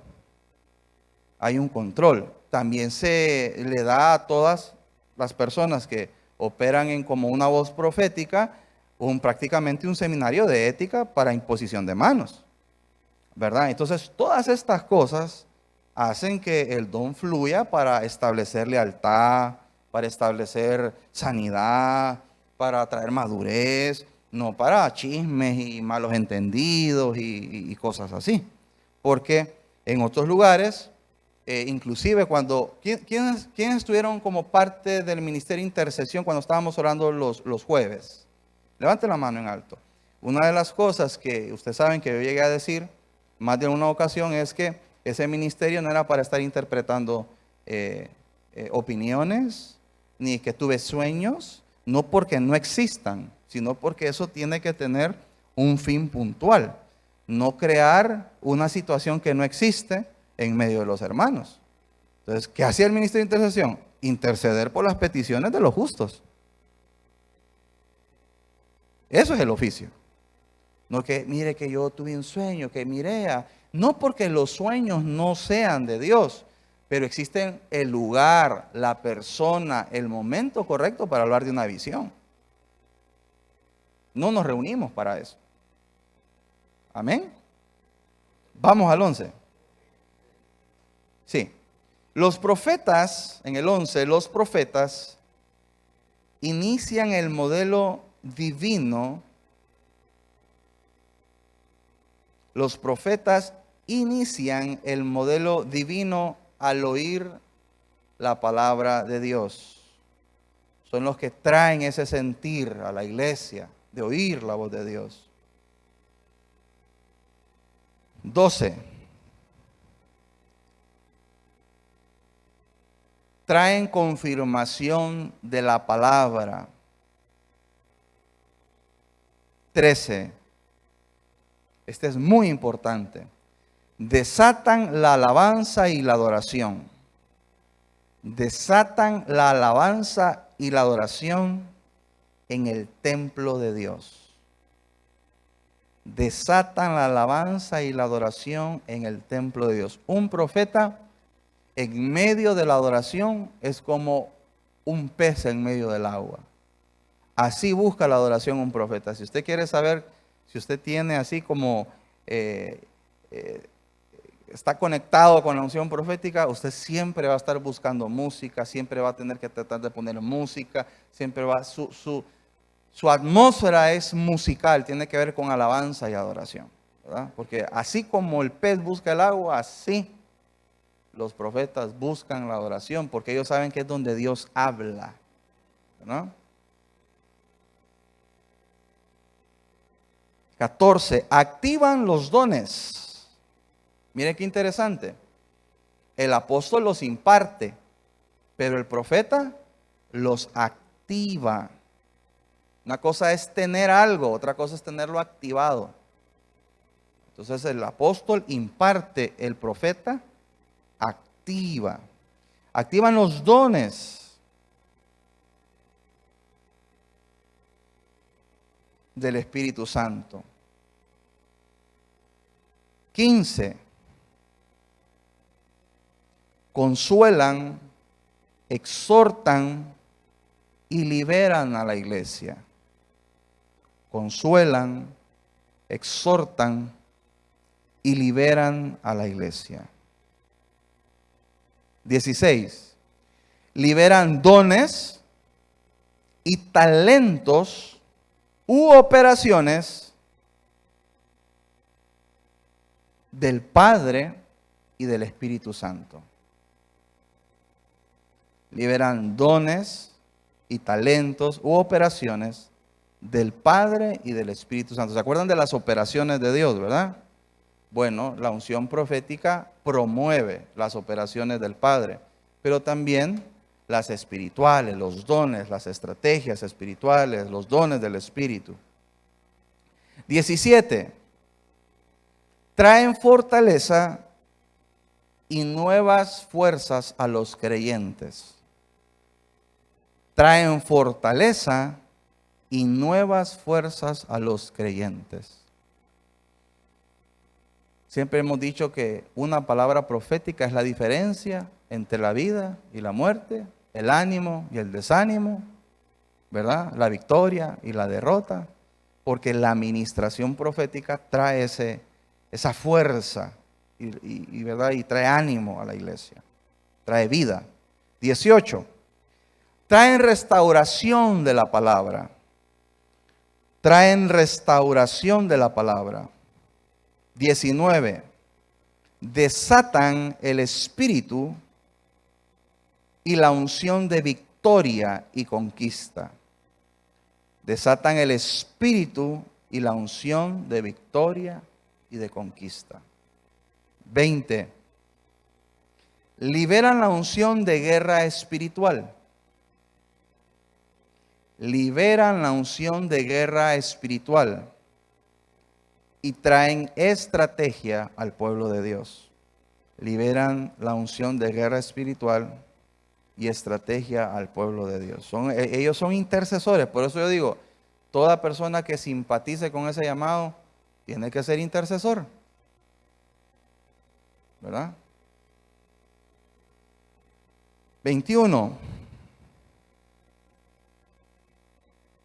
Hay un control. También se le da a todas las personas que operan como una voz profética prácticamente un seminario de ética para imposición de manos, ¿verdad? Entonces, todas estas cosas hacen que el don fluya para establecer lealtad, para establecer sanidad, para traer madurez, no para chismes y malos entendidos y cosas así. Porque en otros lugares, inclusive cuando, ¿quiénes estuvieron como parte del ministerio de intercesión cuando estábamos orando los jueves? Levante la mano en alto. Una de las cosas que ustedes saben que yo llegué a decir más de una ocasión es que ese ministerio no era para estar interpretando opiniones, ni que tuve sueños, no porque no existan, sino porque eso tiene que tener un fin puntual. No crear una situación que no existe en medio de los hermanos. Entonces, ¿qué hacía el ministerio de intercesión? Interceder por las peticiones de los justos. Eso es el oficio. No que, mire que yo tuve un sueño, que Mirea. No porque los sueños no sean de Dios, pero existen el lugar, la persona, el momento correcto para hablar de una visión. No nos reunimos para eso. Amén. Vamos al 11. Sí. Los profetas, en el 11, los profetas inician el modelo divino. Los profetas inician el modelo divino al oír la palabra de Dios. Son los que traen ese sentir a la iglesia de oír la voz de Dios. 12. Traen confirmación de la palabra. 13. Este es muy importante. Desatan la alabanza y la adoración. Desatan la alabanza y la adoración en el templo de Dios. Desatan la alabanza y la adoración en el templo de Dios. Un profeta en medio de la adoración es como un pez en medio del agua. Así busca la adoración un profeta. Si usted quiere saber, si usted tiene así como está conectado con la unción profética, usted siempre va a estar buscando música, siempre va a tener que tratar de poner música, siempre va, su atmósfera es musical, tiene que ver con alabanza y adoración, ¿verdad? Porque así como el pez busca el agua, así los profetas buscan la adoración, porque ellos saben que es donde Dios habla, ¿no? 14. Activan los dones. Mire qué interesante. El apóstol los imparte, pero el profeta los activa. Una cosa es tener algo, otra cosa es tenerlo activado. Entonces el apóstol imparte, el profeta activa activan los dones del Espíritu Santo. 15. Consuelan, exhortan y liberan a la iglesia. Consuelan, exhortan y liberan a la iglesia. 16. Liberan dones y talentos u operaciones del Padre y del Espíritu Santo. Liberan dones y talentos u operaciones del Padre y del Espíritu Santo. ¿Se acuerdan de las operaciones de Dios, verdad? Bueno, la unción profética promueve las operaciones del Padre, pero también las espirituales, los dones, las estrategias espirituales, los dones del Espíritu. 17. Traen fortaleza y nuevas fuerzas a los creyentes. Traen fortaleza y nuevas fuerzas a los creyentes. Siempre hemos dicho que una palabra profética es la diferencia entre la vida y la muerte, el ánimo y el desánimo, ¿verdad? La victoria y la derrota, porque la administración profética trae esa fuerza ¿verdad? Y trae ánimo a la iglesia, trae vida. 18. Traen restauración de la palabra. Traen restauración de la palabra. 19. Desatan el espíritu y la unción de victoria y conquista. Desatan el espíritu y la unción de victoria y de conquista. 20. Liberan la unción de guerra espiritual. Liberan la unción de guerra espiritual y traen estrategia al pueblo de Dios. Liberan la unción de guerra espiritual y estrategia al pueblo de Dios. Ellos son intercesores, por eso yo digo, toda persona que simpatice con ese llamado tiene que ser intercesor, ¿verdad? 21.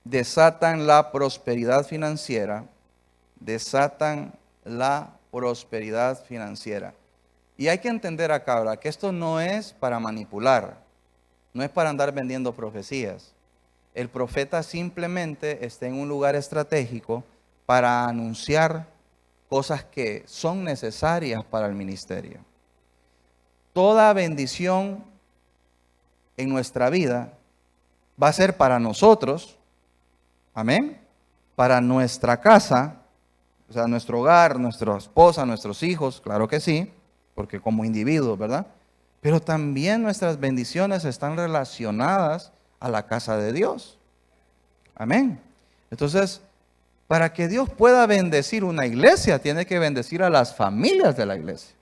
Desatan la prosperidad financiera. Desatan la prosperidad financiera. Y hay que entender acá, ¿verdad?, que esto no es para manipular, no es para andar vendiendo profecías. El profeta simplemente está en un lugar estratégico para anunciar cosas que son necesarias para el ministerio. Toda bendición en nuestra vida va a ser para nosotros, amén, para nuestra casa, o sea, nuestro hogar, nuestra esposa, nuestros hijos, claro que sí, porque como individuos, ¿verdad? Pero también nuestras bendiciones están relacionadas a la casa de Dios. Amén. Entonces, para que Dios pueda bendecir una iglesia, tiene que bendecir a las familias de la iglesia.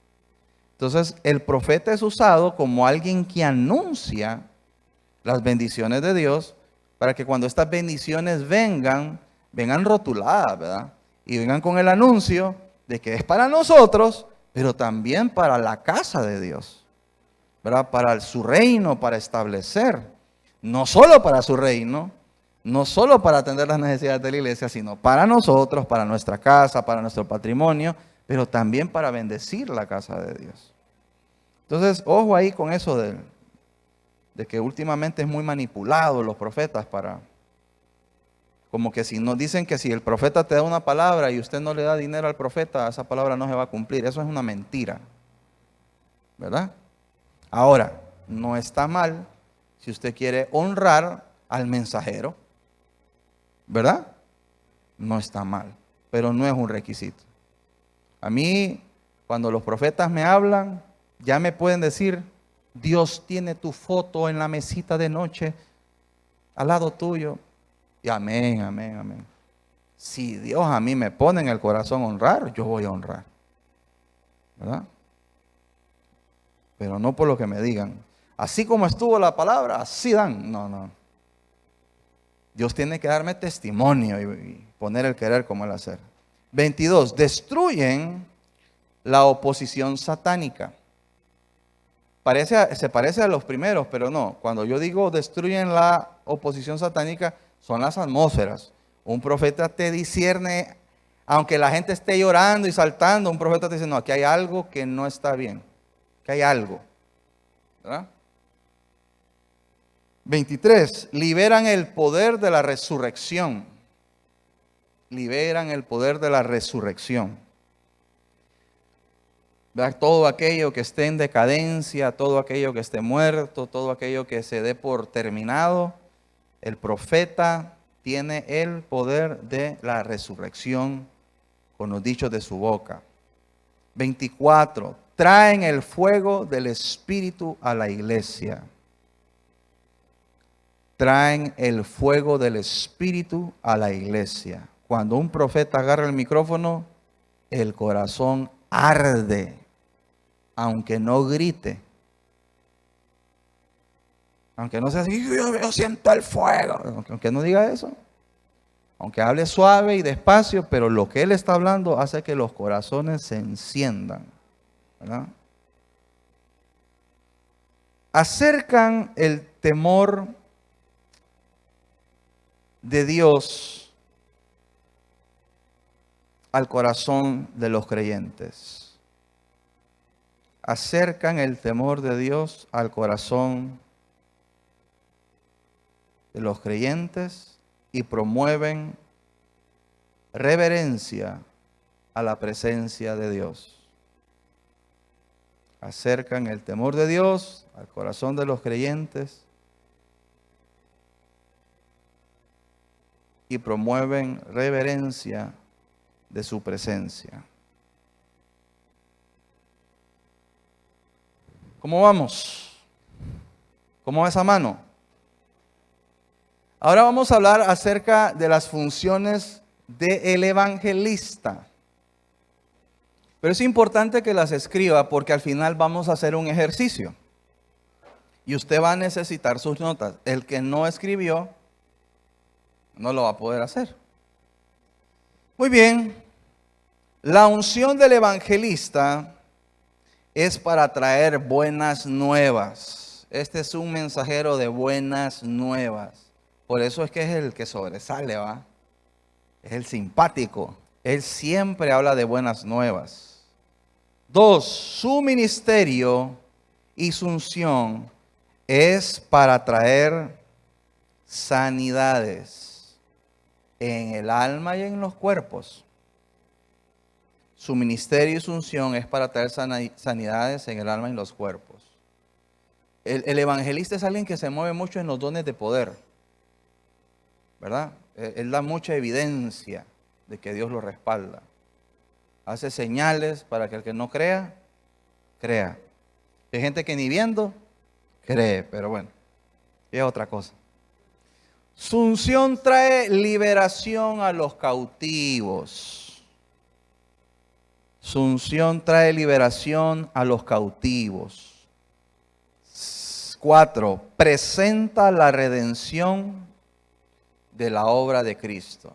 Entonces, el profeta es usado como alguien que anuncia las bendiciones de Dios, para que cuando estas bendiciones vengan rotuladas, ¿verdad? Y vengan con el anuncio de que es para nosotros, pero también para la casa de Dios, ¿verdad? Para su reino, para establecer, no solo para su reino, no solo para atender las necesidades de la iglesia, sino para nosotros, para nuestra casa, para nuestro patrimonio, pero también para bendecir la casa de Dios. Entonces, ojo ahí con eso de que últimamente es muy manipulado los profetas para, como que si nos dicen que si el profeta te da una palabra y usted no le da dinero al profeta, esa palabra no se va a cumplir. Eso es una mentira, ¿verdad? Ahora, no está mal si usted quiere honrar al mensajero, ¿verdad? No está mal, pero no es un requisito. A mí, cuando los profetas me hablan, ya me pueden decir, Dios tiene tu foto en la mesita de noche al lado tuyo. Y amén, amén, amén. Si Dios a mí me pone en el corazón honrar, yo voy a honrar, ¿verdad? pero no por lo que me digan. Así como estuvo la palabra, así dan. No, no. Dios tiene que darme testimonio y poner el querer como el hacer. 22. Destruyen la oposición satánica. Se parece a los primeros, pero no. Cuando yo digo destruyen la oposición satánica, son las atmósferas. Un profeta te discierne, aunque la gente esté llorando y saltando, un profeta te dice, no, aquí hay algo que no está bien. Que hay algo. ¿Verdad? 23. Liberan el poder de la resurrección. Liberan el poder de la resurrección. ¿Verdad? Todo aquello que esté en decadencia, todo aquello que esté muerto, todo aquello que se dé por terminado, el profeta tiene el poder de la resurrección con los dichos de su boca. 24. Traen el fuego del Espíritu a la iglesia. Traen el fuego del Espíritu a la iglesia. Cuando un profeta agarra el micrófono, el corazón arde, aunque no grite. Aunque no sea así, yo siento el fuego. Aunque no diga eso. Aunque hable suave y despacio, pero lo que él está hablando hace que los corazones se enciendan. ¿Verdad? Acercan el temor de Dios al corazón de los creyentes. Acercan el temor de Dios al corazón de los creyentes y promueven reverencia a la presencia de Dios. Acercan el temor de Dios al corazón de los creyentes y promueven reverencia de su presencia. ¿Cómo vamos? ¿Cómo va esa mano? Ahora vamos a hablar acerca de las funciones del evangelista. Pero es importante que las escriba porque al final vamos a hacer un ejercicio. Y usted va a necesitar sus notas. El que no escribió no lo va a poder hacer. Muy bien. La unción del evangelista es para traer buenas nuevas. Este es un mensajero de buenas nuevas. Por eso es que es el que sobresale, ¿va? Es el simpático. Él siempre habla de buenas nuevas. 2. Su ministerio y su unción es para traer sanidades en el alma y en los cuerpos. Su ministerio y su unción es para traer sanidades en el alma y en los cuerpos. El evangelista es alguien que se mueve mucho en los dones de poder, ¿verdad? Él da mucha evidencia de que Dios lo respalda. Hace señales para que el que no crea, crea. Hay gente que ni viendo, cree, pero bueno, es otra cosa. Su unción trae liberación a los cautivos. Su unción trae liberación a los cautivos. 4. Presenta la redención de la obra de Cristo.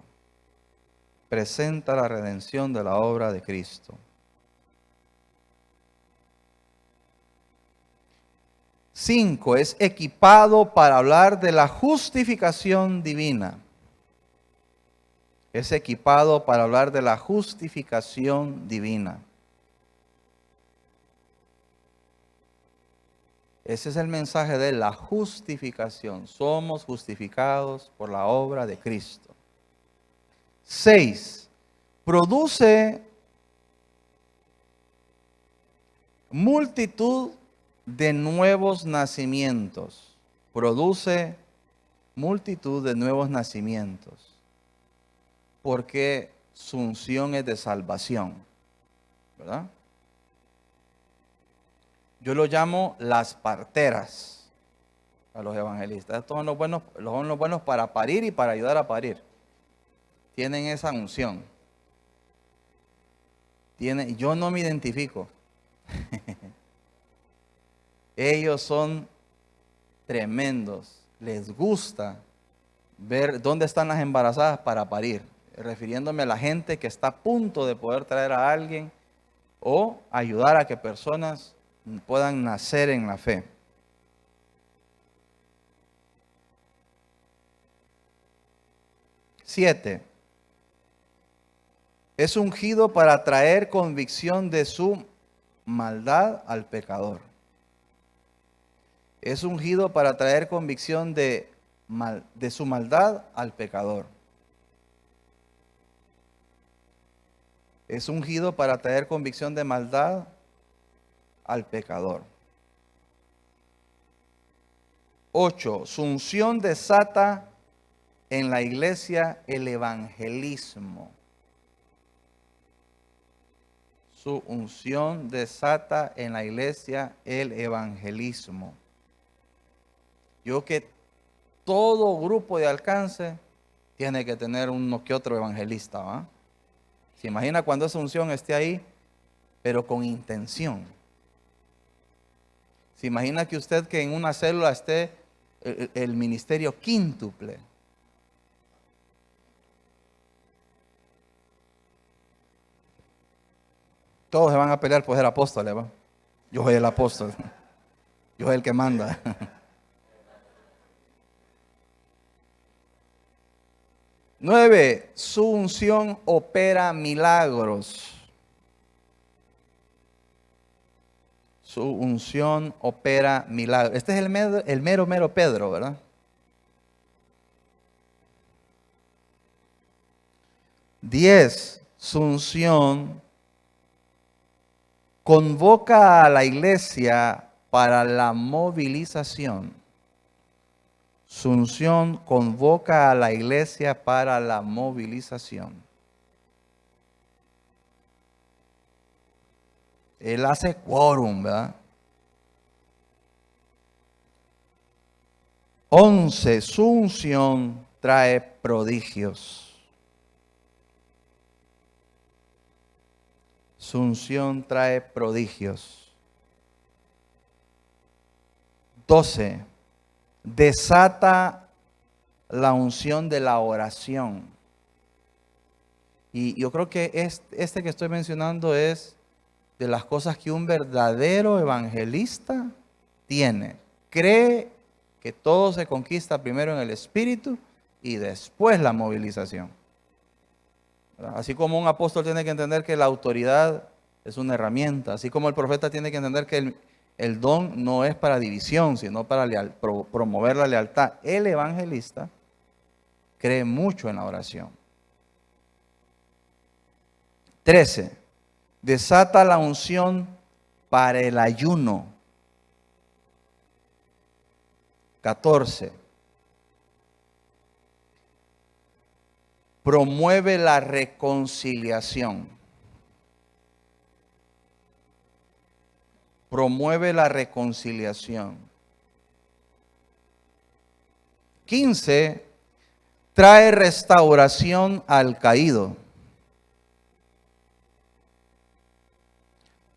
Presenta la redención de la obra de Cristo. 5. Es equipado para hablar de la justificación divina. Es equipado para hablar de la justificación divina. Ese es el mensaje de la justificación. Somos justificados por la obra de Cristo. 6. Produce multitud de nuevos nacimientos. Produce multitud de nuevos nacimientos. Porque su unción es de salvación. ¿Verdad? Yo lo llamo las parteras a los evangelistas. Estos son los buenos para parir y para ayudar a parir. Tienen esa unción. Yo no me identifico. Ellos son tremendos. Les gusta ver dónde están las embarazadas para parir. Refiriéndome a la gente que está a punto de poder traer a alguien o ayudar a que personas puedan nacer en la fe. Siete. Es ungido para traer convicción de su maldad al pecador. Es ungido para traer convicción de su maldad al pecador. Es ungido para traer convicción de maldad al pecador. 8. Su unción desata en la iglesia el evangelismo. Su unción desata en la iglesia el evangelismo. Yo que todo grupo de alcance tiene que tener uno que otro evangelista, ¿va? ¿Se imagina cuando esa unción esté ahí, pero con intención? ¿Se imagina que usted que en una célula esté el ministerio quíntuple? Todos se van a pelear por ser apóstoles, ¿va? Yo soy el apóstol. Yo soy el que manda. 9. Su unción opera milagros. Su unción opera milagros. Este es el mero Pedro, ¿verdad? 10. Su unción convoca a la iglesia para la movilización. Su unción convoca a la iglesia para la movilización. Él hace quórum, ¿verdad? 11. Su unción trae prodigios. Su unción trae prodigios. 12. Desata la unción de la oración. Y yo creo que este que estoy mencionando es de las cosas que un verdadero evangelista tiene. Cree que todo se conquista primero en el espíritu y después la movilización. Así como un apóstol tiene que entender que la autoridad es una herramienta, así como el profeta tiene que entender que el don no es para división, sino para promover la lealtad. El evangelista cree mucho en la oración. 13. Desata la unción para el ayuno. 14. Promueve la reconciliación. Promueve la reconciliación. 15. Trae restauración al caído.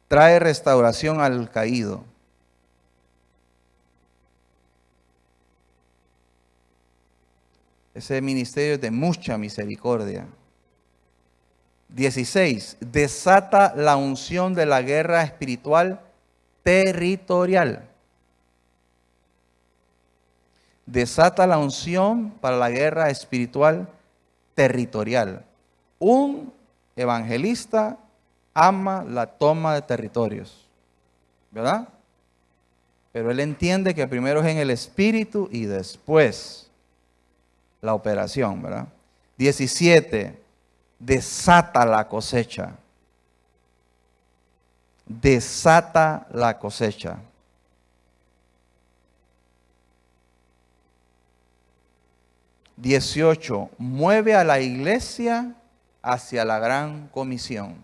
Trae restauración al caído. Ese ministerio es de mucha misericordia. 16. Desata la unción de la guerra espiritual territorial. Desata la unción para la guerra espiritual territorial. Un evangelista ama la toma de territorios, ¿verdad? Pero él entiende que primero es en el espíritu y después la operación, ¿verdad? 17. Desata la cosecha. Desata la cosecha. 18. Mueve a la iglesia hacia la gran comisión.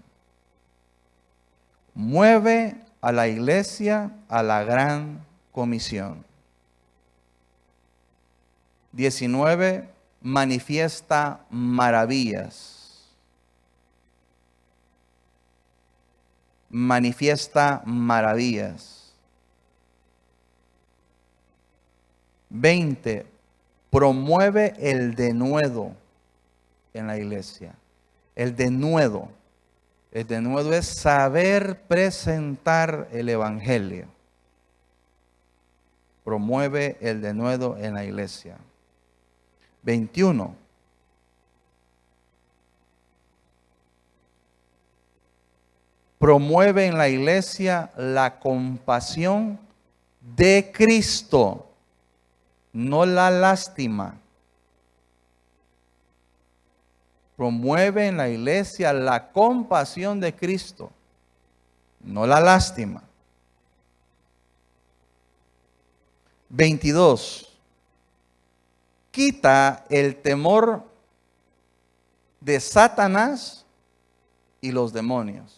Mueve a la iglesia a la gran comisión. 19. Manifiesta maravillas. Manifiesta maravillas. 20. Promueve el denuedo en la iglesia. El denuedo. El denuedo es saber presentar el evangelio. Promueve el denuedo en la iglesia. 21. Promueve en la iglesia la compasión de Cristo, no la lástima. Promueve en la iglesia la compasión de Cristo, no la lástima. 22. Quita el temor de Satanás y los demonios.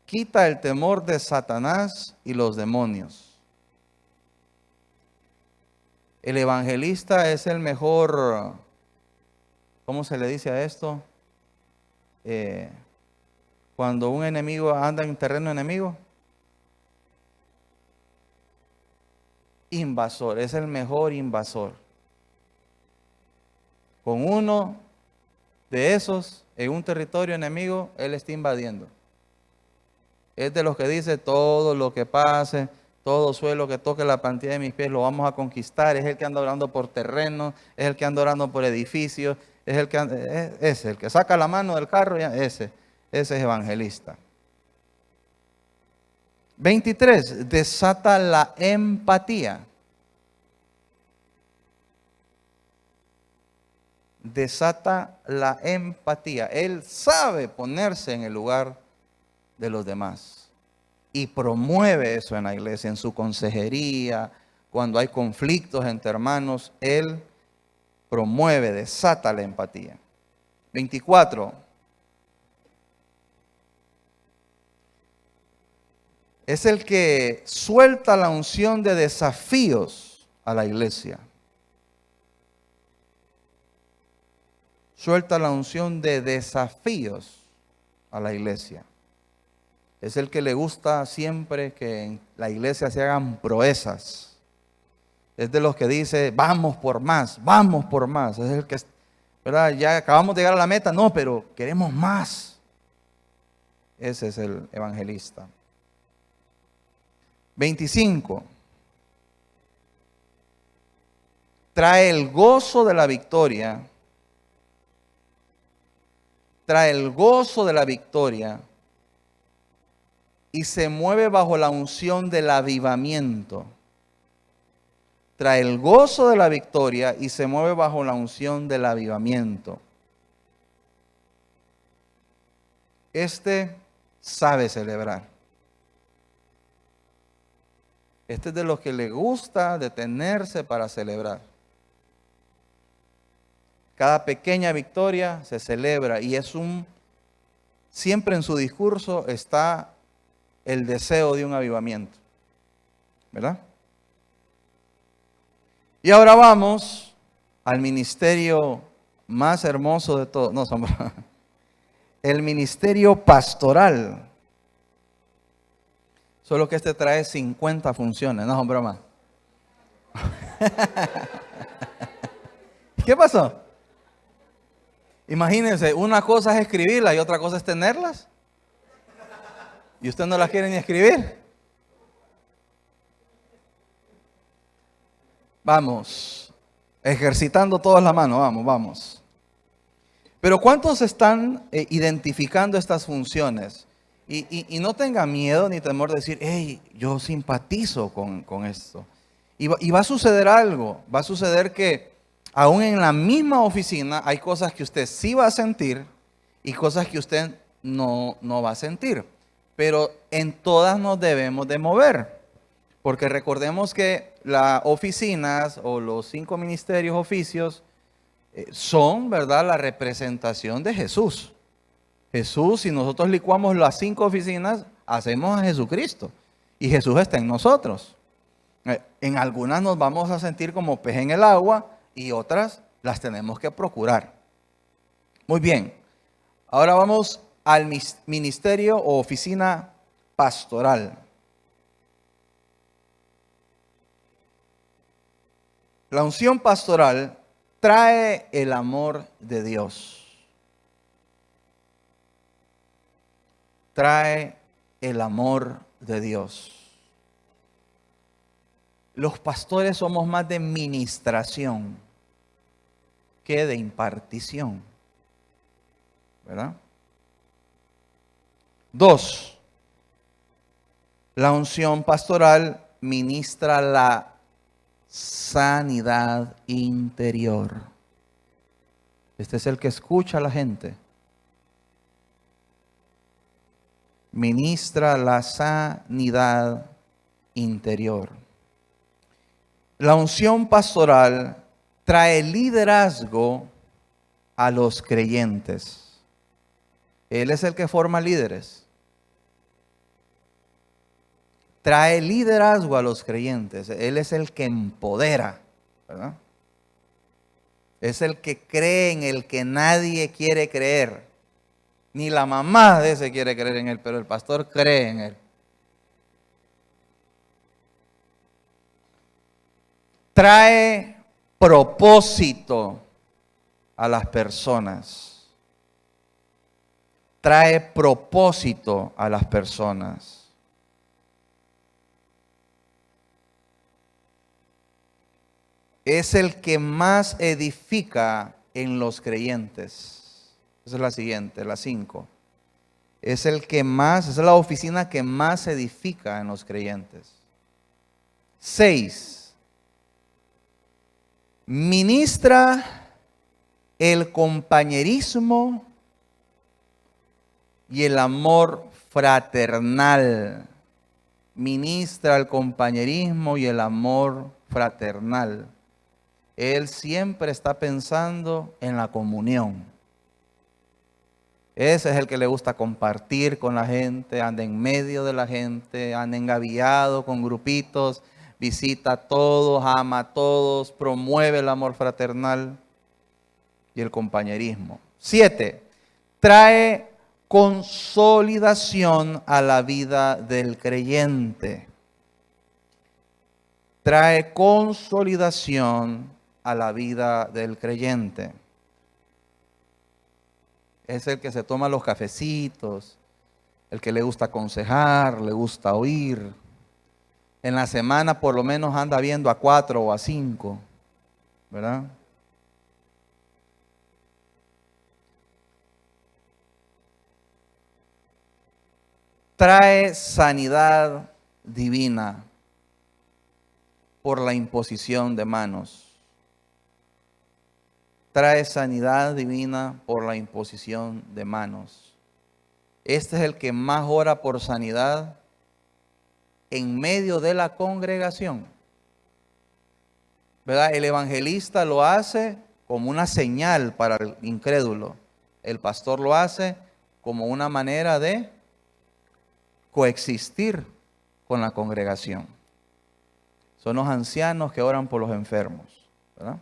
Quita el temor de Satanás y los demonios. El evangelista es el mejor, ¿cómo se le dice a esto? Cuando un enemigo anda en terreno enemigo. Invasor, es el mejor invasor. Con uno de esos en un territorio enemigo, él está invadiendo. Es de los que dice: todo lo que pase, todo suelo que toque la plantilla de mis pies lo vamos a conquistar. Es el que anda orando por terreno, es el que anda orando por edificios, es el que saca la mano del carro, ese es evangelista. 23. Desata la empatía. Desata la empatía. Él sabe ponerse en el lugar de los demás y promueve eso en la iglesia, en su consejería, cuando hay conflictos entre hermanos, él promueve, desata la empatía. 24. Es el que suelta la unción de desafíos a la iglesia. Suelta la unción de desafíos a la iglesia. Es el que le gusta siempre que en la iglesia se hagan proezas. Es de los que dice: vamos por más, vamos por más. Es el que, ¿verdad? Ya acabamos de llegar a la meta, no, pero queremos más. Ese es el evangelista. 25. Trae el gozo de la victoria. Trae el gozo de la victoria. Y se mueve bajo la unción del avivamiento. Trae el gozo de la victoria y se mueve bajo la unción del avivamiento. Este sabe celebrar. Este es de los que le gusta detenerse para celebrar. Cada pequeña victoria se celebra y siempre en su discurso está el deseo de un avivamiento, ¿verdad? Y ahora vamos al ministerio más hermoso de todos. No, el ministerio pastoral. Solo que este trae 50 funciones. No, son broma. ¿Qué pasó? Imagínense, una cosa es escribirlas y otra cosa es tenerlas. ¿Y usted no las quiere ni escribir? Vamos, ejercitando todas la mano, vamos. Pero ¿cuántos están identificando estas funciones? Y no tenga miedo ni temor de decir: hey, yo simpatizo con esto. Y va a suceder algo, va a suceder que aún en la misma oficina hay cosas que usted sí va a sentir y cosas que usted no va a sentir. Pero en todas nos debemos de mover. Porque recordemos que las oficinas o los 5 ministerios, oficios, son, ¿verdad?, la representación de Jesús. Jesús, si nosotros licuamos las 5 oficinas, hacemos a Jesucristo. Y Jesús está en nosotros. En algunas nos vamos a sentir como pez en el agua y otras las tenemos que procurar. Muy bien. Ahora vamos al ministerio o oficina pastoral. La unción pastoral trae el amor de Dios. Trae el amor de Dios. Los pastores somos más de ministración que de impartición, ¿verdad? 2. La unción pastoral ministra la sanidad interior. Este es el que escucha a la gente. Ministra la sanidad interior. La unción pastoral trae liderazgo a los creyentes. Él es el que forma líderes. Trae liderazgo a los creyentes. Él es el que empodera, ¿verdad? Es el que cree en el que nadie quiere creer. Ni la mamá de ese quiere creer en él, pero el pastor cree en él. Trae propósito a las personas. Trae propósito a las personas. Es el que más edifica en los creyentes. Esa es la siguiente, la 5. Es el que más, esa es la oficina que más edifica en los creyentes. 6. Ministra el compañerismo y el amor fraternal. Ministra el compañerismo y el amor fraternal. Él siempre está pensando en la comunión. Ese es el que le gusta compartir con la gente, anda en medio de la gente, anda engavillado con grupitos, visita a todos, ama a todos, promueve el amor fraternal y el compañerismo. 7. Trae consolidación a la vida del creyente. Trae consolidación a la vida del creyente. Es el que se toma los cafecitos, el que le gusta aconsejar, le gusta oír. En la semana por lo menos anda viendo a 4 o a 5, ¿verdad? Trae sanidad divina por la imposición de manos. Trae sanidad divina por la imposición de manos. Este es el que más ora por sanidad en medio de la congregación, ¿verdad? El evangelista lo hace como una señal para el incrédulo. El pastor lo hace como una manera de coexistir con la congregación. Son los ancianos que oran por los enfermos, ¿verdad?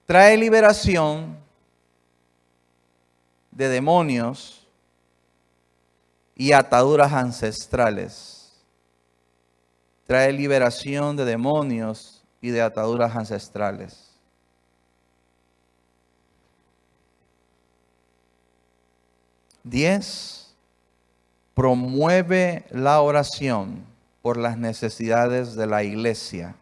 Trae liberación de demonios y ataduras ancestrales. Trae liberación de demonios y de ataduras ancestrales. Promueve la oración por las necesidades de la iglesia.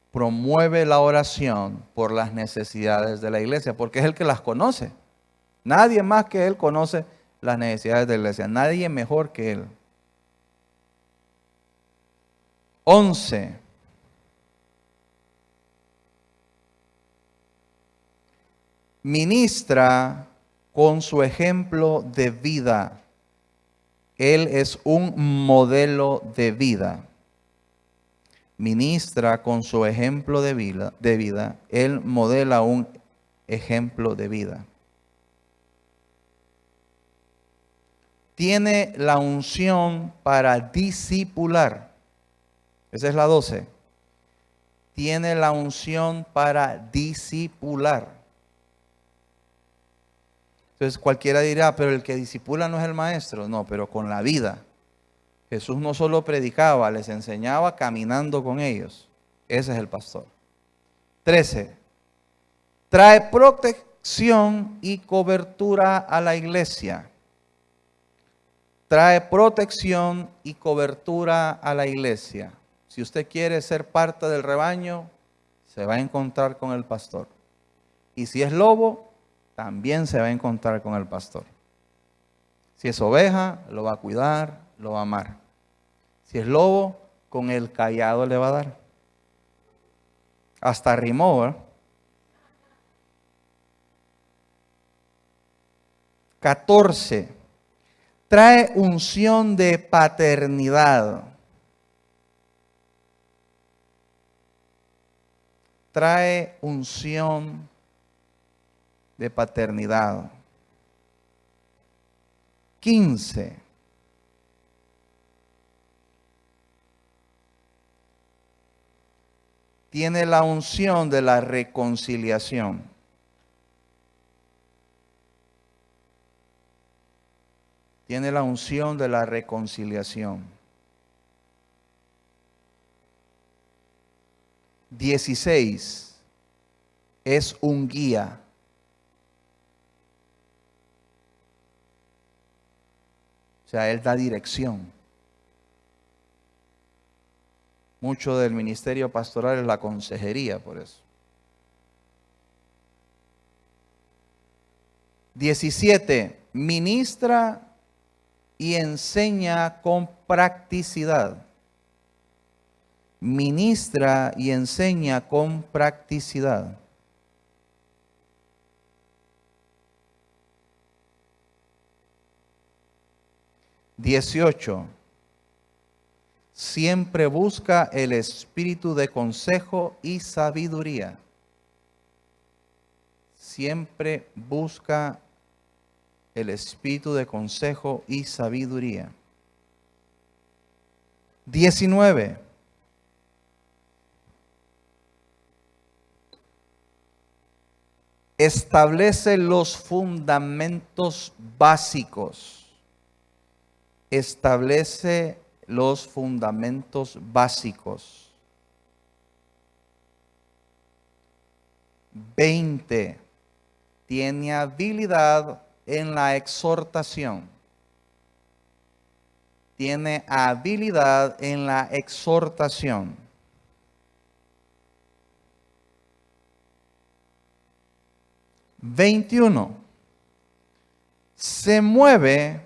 Promueve la oración por las necesidades de la iglesia, porque es el que las conoce. Nadie más que él conoce las necesidades de la iglesia. Nadie mejor que él. 11. Ministra con su ejemplo de vida. Él es un modelo de vida. Ministra con su ejemplo de vida. Él modela un ejemplo de vida. Tiene la unción para discipular. Esa es la 12. Tiene la unción para discipular. Entonces cualquiera dirá, pero el que discipula no es el maestro. No, pero con la vida. Jesús no solo predicaba, les enseñaba caminando con ellos. Ese es el pastor. 13. Trae protección y cobertura a la iglesia. Trae protección y cobertura a la iglesia. Si usted quiere ser parte del rebaño, se va a encontrar con el pastor. Y si es lobo, también se va a encontrar con el pastor. Si es oveja, lo va a cuidar, lo va a amar. Si es lobo, con el cayado le va a dar. Hasta rimó, ¿verdad? 14. Trae unción de paternidad. Trae unción de paternidad. 15. Tiene la unción de la reconciliación. Tiene la unción de la reconciliación. 16. Es un guía. O sea, Él da dirección. Mucho del ministerio pastoral es la consejería, por eso. 17. Ministra y enseña con practicidad. Ministra y enseña con practicidad. 18. Siempre busca el espíritu de consejo y sabiduría. Siempre busca el espíritu de consejo y sabiduría. 19. Establece los fundamentos básicos. Establece los fundamentos básicos. 20. Tiene habilidad en la exhortación. Tiene habilidad en la exhortación. 21. Se mueve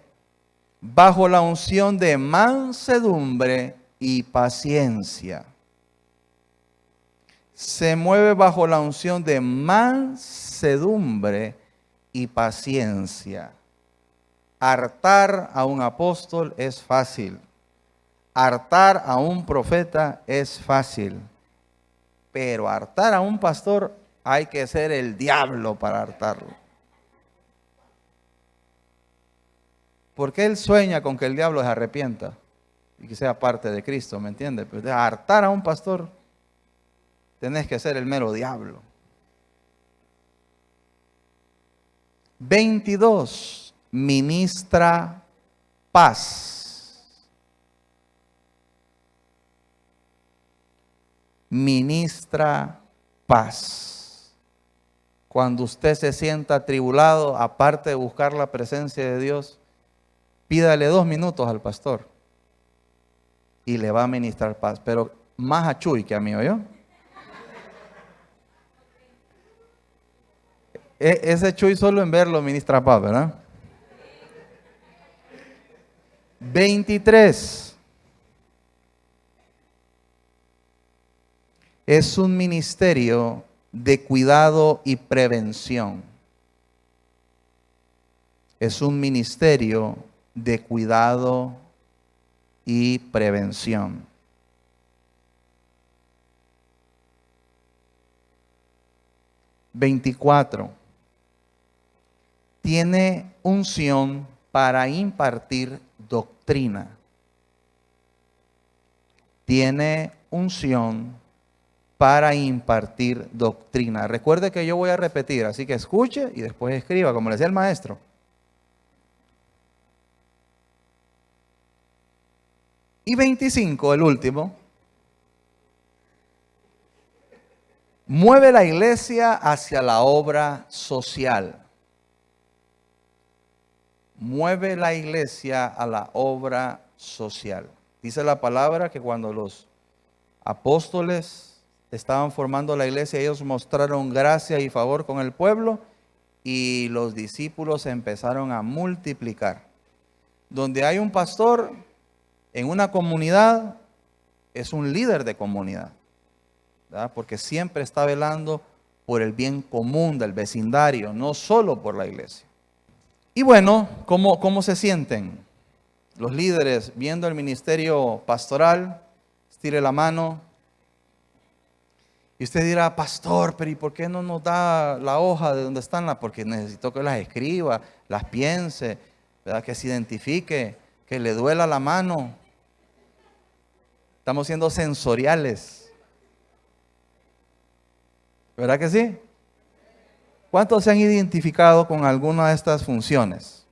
bajo la unción de mansedumbre y paciencia. Se mueve bajo la unción de mansedumbre y paciencia. Hartar a un apóstol es fácil. Hartar a un profeta es fácil. Pero hartar a un pastor hay que ser el diablo para hartarlo. Porque él sueña con que el diablo se arrepienta y que sea parte de Cristo, ¿me entiende? Pero hartar a un pastor, tenés que ser el mero diablo. 22. Ministra paz. Ministra paz. Cuando usted se sienta atribulado, aparte de buscar la presencia de Dios, pídale 2 minutos al pastor y le va a ministrar paz. Pero más a Chuy que a mí, ¿oyó? Ese Chuy solo en verlo ministra paz, ¿verdad? 23. Es un ministerio de cuidado y prevención. Es un ministerio de cuidado y prevención. 24. Tiene unción para impartir doctrina. Tiene unción para impartir doctrina. Recuerde que yo voy a repetir, así que escuche y después escriba, como le decía el maestro. Y 25, el último. mueve la iglesia hacia la obra social. Mueve la iglesia a la obra social. Dice la palabra que cuando los apóstoles estaban formando la iglesia, ellos mostraron gracia y favor con el pueblo y los discípulos empezaron a multiplicar. Donde hay un pastor en una comunidad, es un líder de comunidad, ¿verdad? Porque siempre está velando por el bien común del vecindario, no solo por la iglesia. Y bueno, ¿cómo se sienten los líderes viendo el ministerio pastoral? Estire la mano. Y usted dirá, pastor, pero ¿y por qué no nos da la hoja de donde están? Porque necesito que las escriba, las piense, ¿verdad? Que se identifique, que le duela la mano. Estamos siendo sensoriales. ¿Verdad que sí? ¿Cuántos se han identificado con alguna de estas funciones?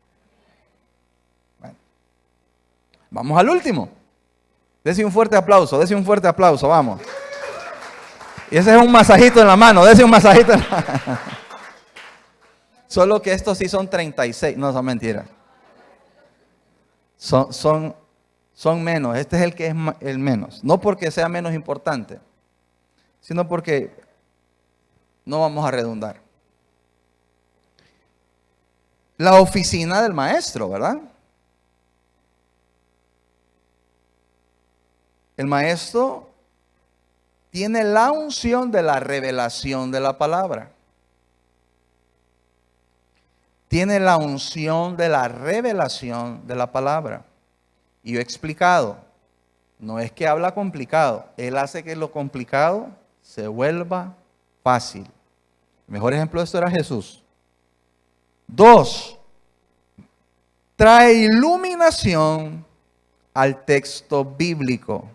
Bueno, vamos al último. Dese un fuerte aplauso, vamos. Y ese es un masajito en la mano, dese un masajito en la mano. Solo que estos sí son 36, no son mentiras. Son menos, este es el que es el menos. No porque sea menos importante, sino porque no vamos a redundar. La oficina del maestro, ¿verdad? El maestro tiene la unción de la revelación de la palabra. Tiene la unción de la revelación de la palabra. Y yo he explicado, no es que habla complicado, él hace que lo complicado se vuelva fácil. El mejor ejemplo de esto era Jesús. 2, trae iluminación al texto bíblico.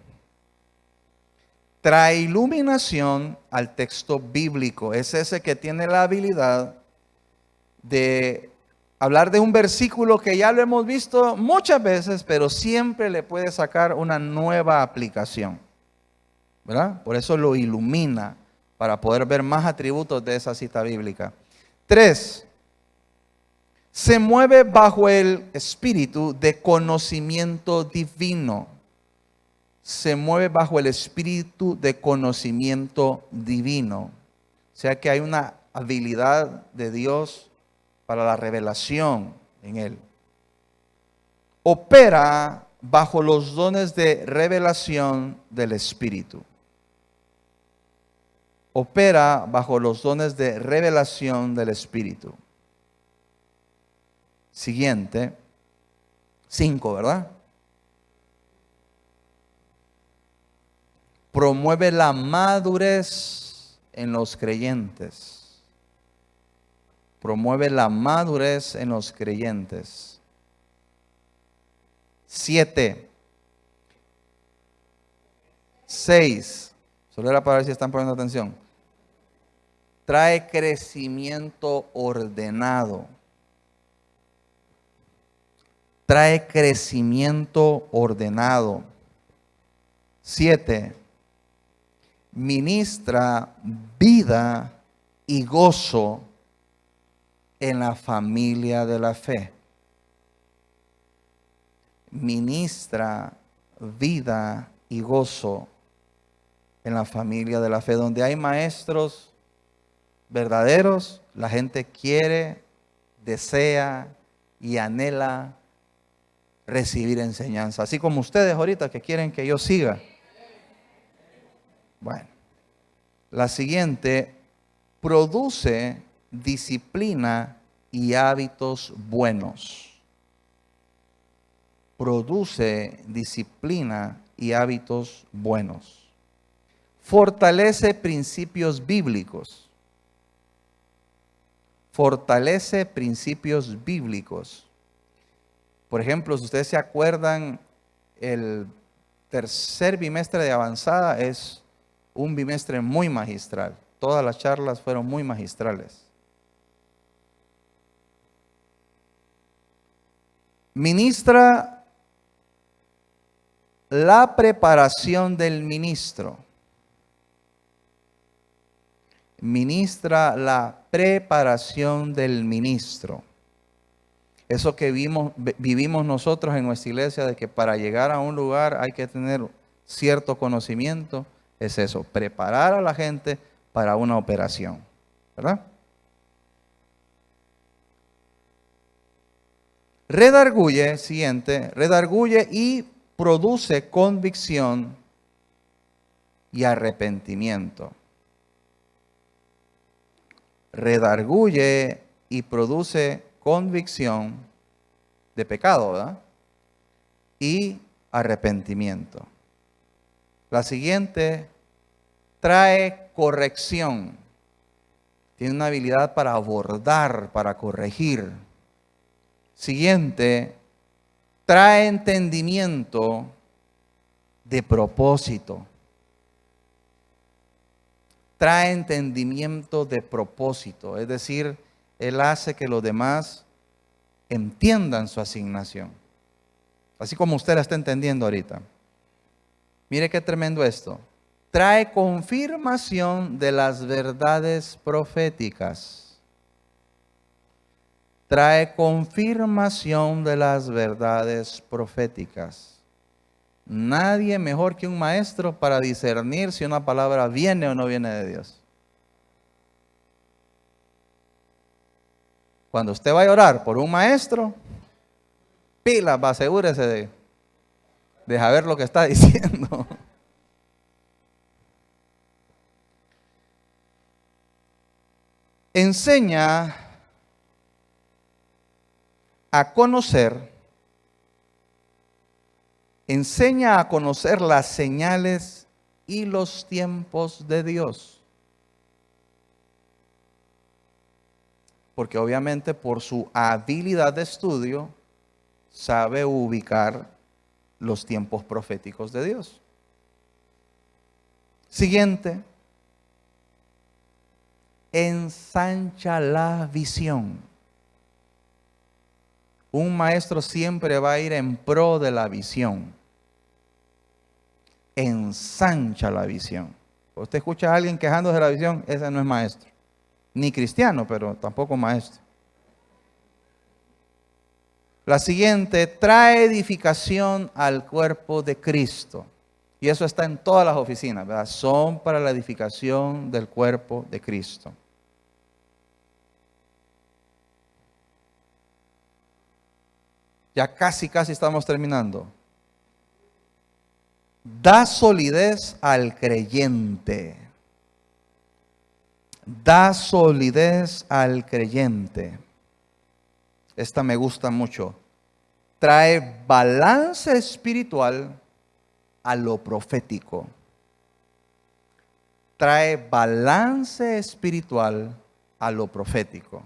Trae iluminación al texto bíblico. Es ese que tiene la habilidad de hablar de un versículo que ya lo hemos visto muchas veces, pero siempre le puede sacar una nueva aplicación, ¿verdad? Por eso lo ilumina, para poder ver más atributos de esa cita bíblica. 3, se mueve bajo el espíritu de conocimiento divino. Se mueve bajo el espíritu de conocimiento divino. O sea que hay una habilidad de Dios para la revelación en él. Opera bajo los dones de revelación del Espíritu. Opera bajo los dones de revelación del Espíritu. Siguiente, 5, ¿verdad? Promueve la madurez en los creyentes. Promueve la madurez en los creyentes. 7. 6. Solo era para ver si están poniendo atención. Trae crecimiento ordenado. Trae crecimiento ordenado. 7. Ministra vida y gozo en la familia de la fe. Ministra vida y gozo en la familia de la fe. Donde hay maestros verdaderos, la gente quiere, desea y anhela recibir enseñanza. Así como ustedes ahorita que quieren que yo siga. Bueno, la siguiente, produce disciplina y hábitos buenos. Produce disciplina y hábitos buenos. Fortalece principios bíblicos. Fortalece principios bíblicos. Por ejemplo, si ustedes se acuerdan, el tercer bimestre de avanzada es un bimestre muy magistral. Todas las charlas fueron muy magistrales. Ministra la preparación del ministro. ministra la preparación del ministro. Eso que vivimos nosotros en nuestra iglesia, de que para llegar a un lugar hay que tener cierto conocimiento, es eso, preparar a la gente para una operación, ¿verdad? Redarguye, siguiente, redarguye y produce convicción y arrepentimiento. Redarguye y produce convicción de pecado, ¿verdad? Y arrepentimiento. La siguiente trae corrección. Tiene una habilidad para abordar, para corregir. Siguiente, trae entendimiento de propósito. Trae entendimiento de propósito, es decir, él hace que los demás entiendan su asignación. Así como usted la está entendiendo ahorita. Mire qué tremendo esto. Trae confirmación de las verdades proféticas. Trae confirmación de las verdades proféticas. Nadie mejor que un maestro para discernir si una palabra viene o no viene de Dios. Cuando usted vaya a orar por un maestro, pilas, asegúrese de saber lo que está diciendo. Enseña a conocer las señales y los tiempos de Dios. Porque obviamente por su habilidad de estudio sabe ubicar los tiempos proféticos de Dios. Siguiente. Ensancha la visión. Un maestro siempre va a ir en pro de la visión. Ensancha la visión. Usted escucha a alguien quejándose de la visión, ese no es maestro. Ni cristiano, pero tampoco maestro. La siguiente, trae edificación al cuerpo de Cristo. Y eso está en todas las oficinas, ¿verdad? Son para la edificación del cuerpo de Cristo. Ya casi estamos terminando. Da solidez al creyente. Da solidez al creyente. Esta me gusta mucho. Trae balance espiritual a lo profético. Trae balance espiritual a lo profético.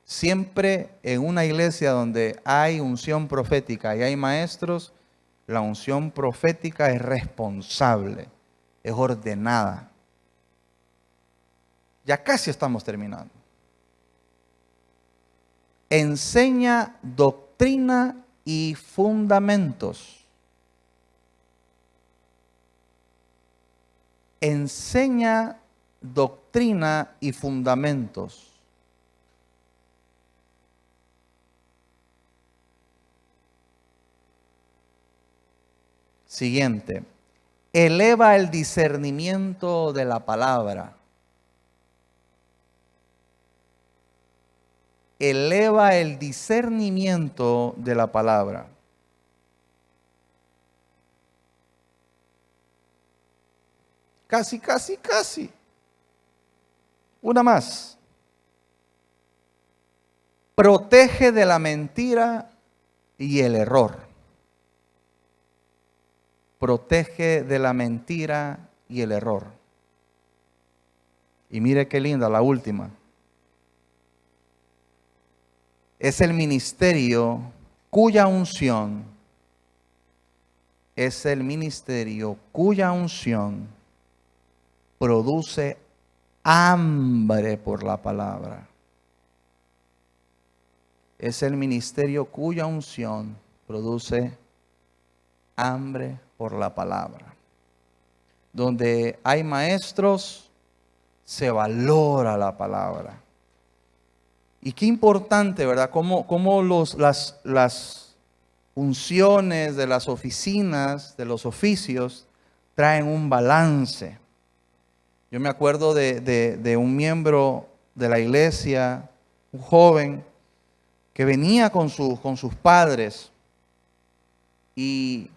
Siempre en una iglesia donde hay unción profética y hay maestros, la unción profética es responsable, es ordenada. Ya casi estamos terminando. Enseña doctrina y fundamentos. Enseña doctrina y fundamentos. Siguiente. Eleva el discernimiento de la palabra. Eleva el discernimiento de la palabra. Casi. Una más. Protege de la mentira y el error. Protege de la mentira y el error. Y mire qué linda la última. Es el ministerio cuya unción produce hambre por la palabra. Es el ministerio cuya unción produce hambre por la palabra. Donde hay maestros, se valora la palabra. Y qué importante, ¿verdad? Cómo las funciones de las oficinas, de los oficios, traen un balance. Yo me acuerdo de un miembro de la iglesia, un joven, que venía con sus padres y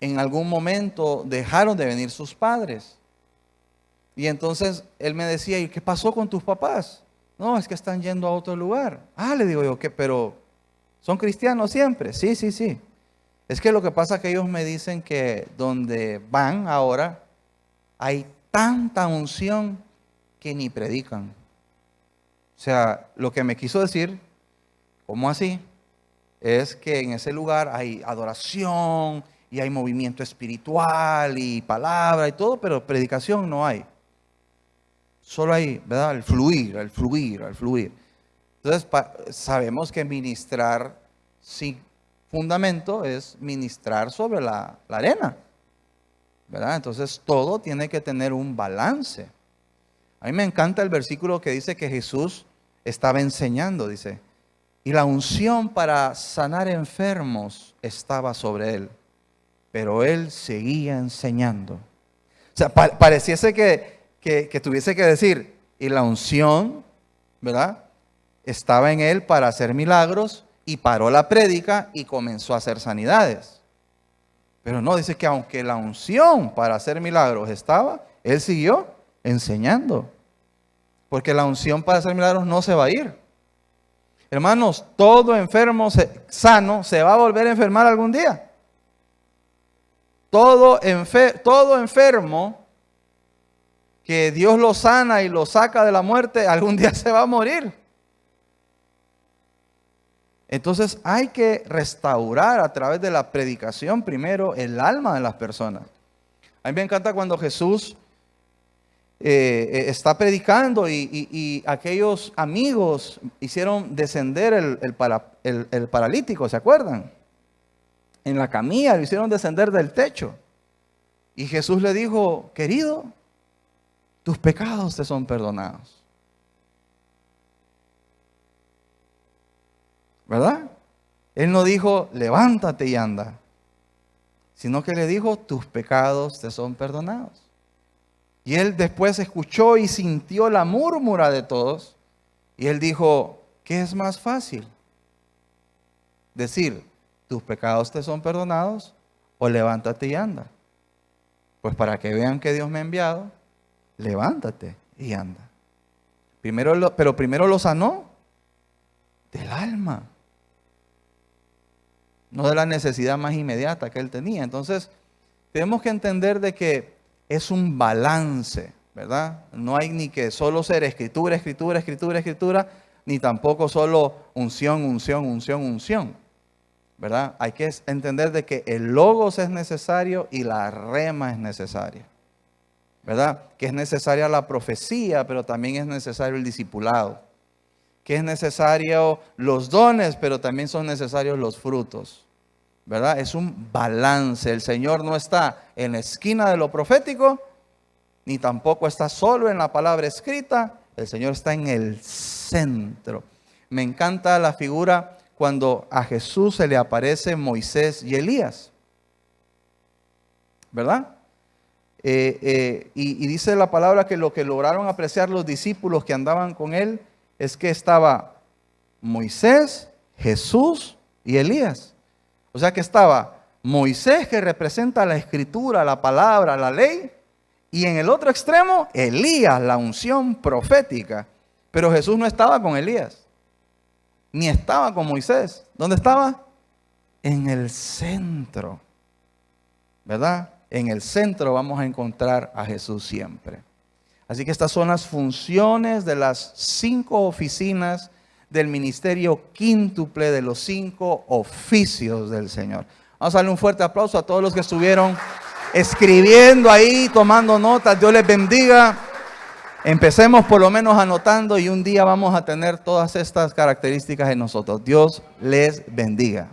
en algún momento dejaron de venir sus padres. Y entonces él me decía, ¿y qué pasó con tus papás? No, es que están yendo a otro lugar. Ah, le digo yo, ¿qué? Pero ¿son cristianos siempre? Sí, sí, sí. Es que lo que pasa es que ellos me dicen que donde van ahora hay tanta unción que ni predican. O sea, lo que me quiso decir, ¿cómo así? Es que en ese lugar hay adoración y hay movimiento espiritual y palabra y todo, pero predicación no hay. Solo hay, ¿verdad? El fluir. Entonces, sabemos que ministrar sin fundamento es ministrar sobre la arena, ¿verdad? Entonces, todo tiene que tener un balance. A mí me encanta el versículo que dice que Jesús estaba enseñando, dice, y la unción para sanar enfermos estaba sobre él, pero él seguía enseñando. O sea, pareciese que tuviese que decir, y la unción, ¿verdad? Estaba en él para hacer milagros y paró la prédica y comenzó a hacer sanidades. Pero no, dice que aunque la unción para hacer milagros estaba, él siguió enseñando. Porque la unción para hacer milagros no se va a ir. Hermanos, todo enfermo sano se va a volver a enfermar algún día. Todo enfermo que Dios lo sana y lo saca de la muerte, algún día se va a morir. Entonces hay que restaurar a través de la predicación primero el alma de las personas. A mí me encanta cuando Jesús está predicando y aquellos amigos hicieron descender el paralítico, ¿se acuerdan? En la camilla lo hicieron descender del techo. Y Jesús le dijo, querido, tus pecados te son perdonados. ¿Verdad? Él no dijo, levántate y anda, sino que le dijo, tus pecados te son perdonados. Y él después escuchó y sintió la murmura de todos. Y él dijo, ¿qué es más fácil? Decir, tus pecados te son perdonados, o levántate y anda. Pues para que vean que Dios me ha enviado, levántate y anda. Pero primero lo sanó del alma, no de la necesidad más inmediata que él tenía. Entonces, tenemos que entender de que es un balance, ¿verdad? No hay ni que solo ser escritura, ni tampoco solo unción, ¿verdad? Hay que entender de que el logos es necesario y la rema es necesaria, ¿verdad? Que es necesaria la profecía, pero también es necesario el discipulado. Que es necesario los dones, pero también son necesarios los frutos, ¿verdad? Es un balance. El Señor no está en la esquina de lo profético, ni tampoco está solo en la palabra escrita. El Señor está en el centro. Me encanta la figura cuando a Jesús se le aparece Moisés y Elías, ¿verdad? Y dice la palabra que lo que lograron apreciar los discípulos que andaban con él es que estaba Moisés, Jesús y Elías. O sea que estaba Moisés, que representa la escritura, la palabra, la ley, y en el otro extremo Elías, la unción profética. Pero Jesús no estaba con Elías, ni estaba con Moisés. ¿Dónde estaba? En el centro, ¿verdad? En el centro vamos a encontrar a Jesús siempre. Así que estas son las funciones de las 5 oficinas del ministerio quíntuple, de los 5 oficios del Señor. Vamos a darle un fuerte aplauso a todos los que estuvieron escribiendo ahí, tomando notas. Dios les bendiga. Empecemos por lo menos anotando y un día vamos a tener todas estas características en nosotros. Dios les bendiga.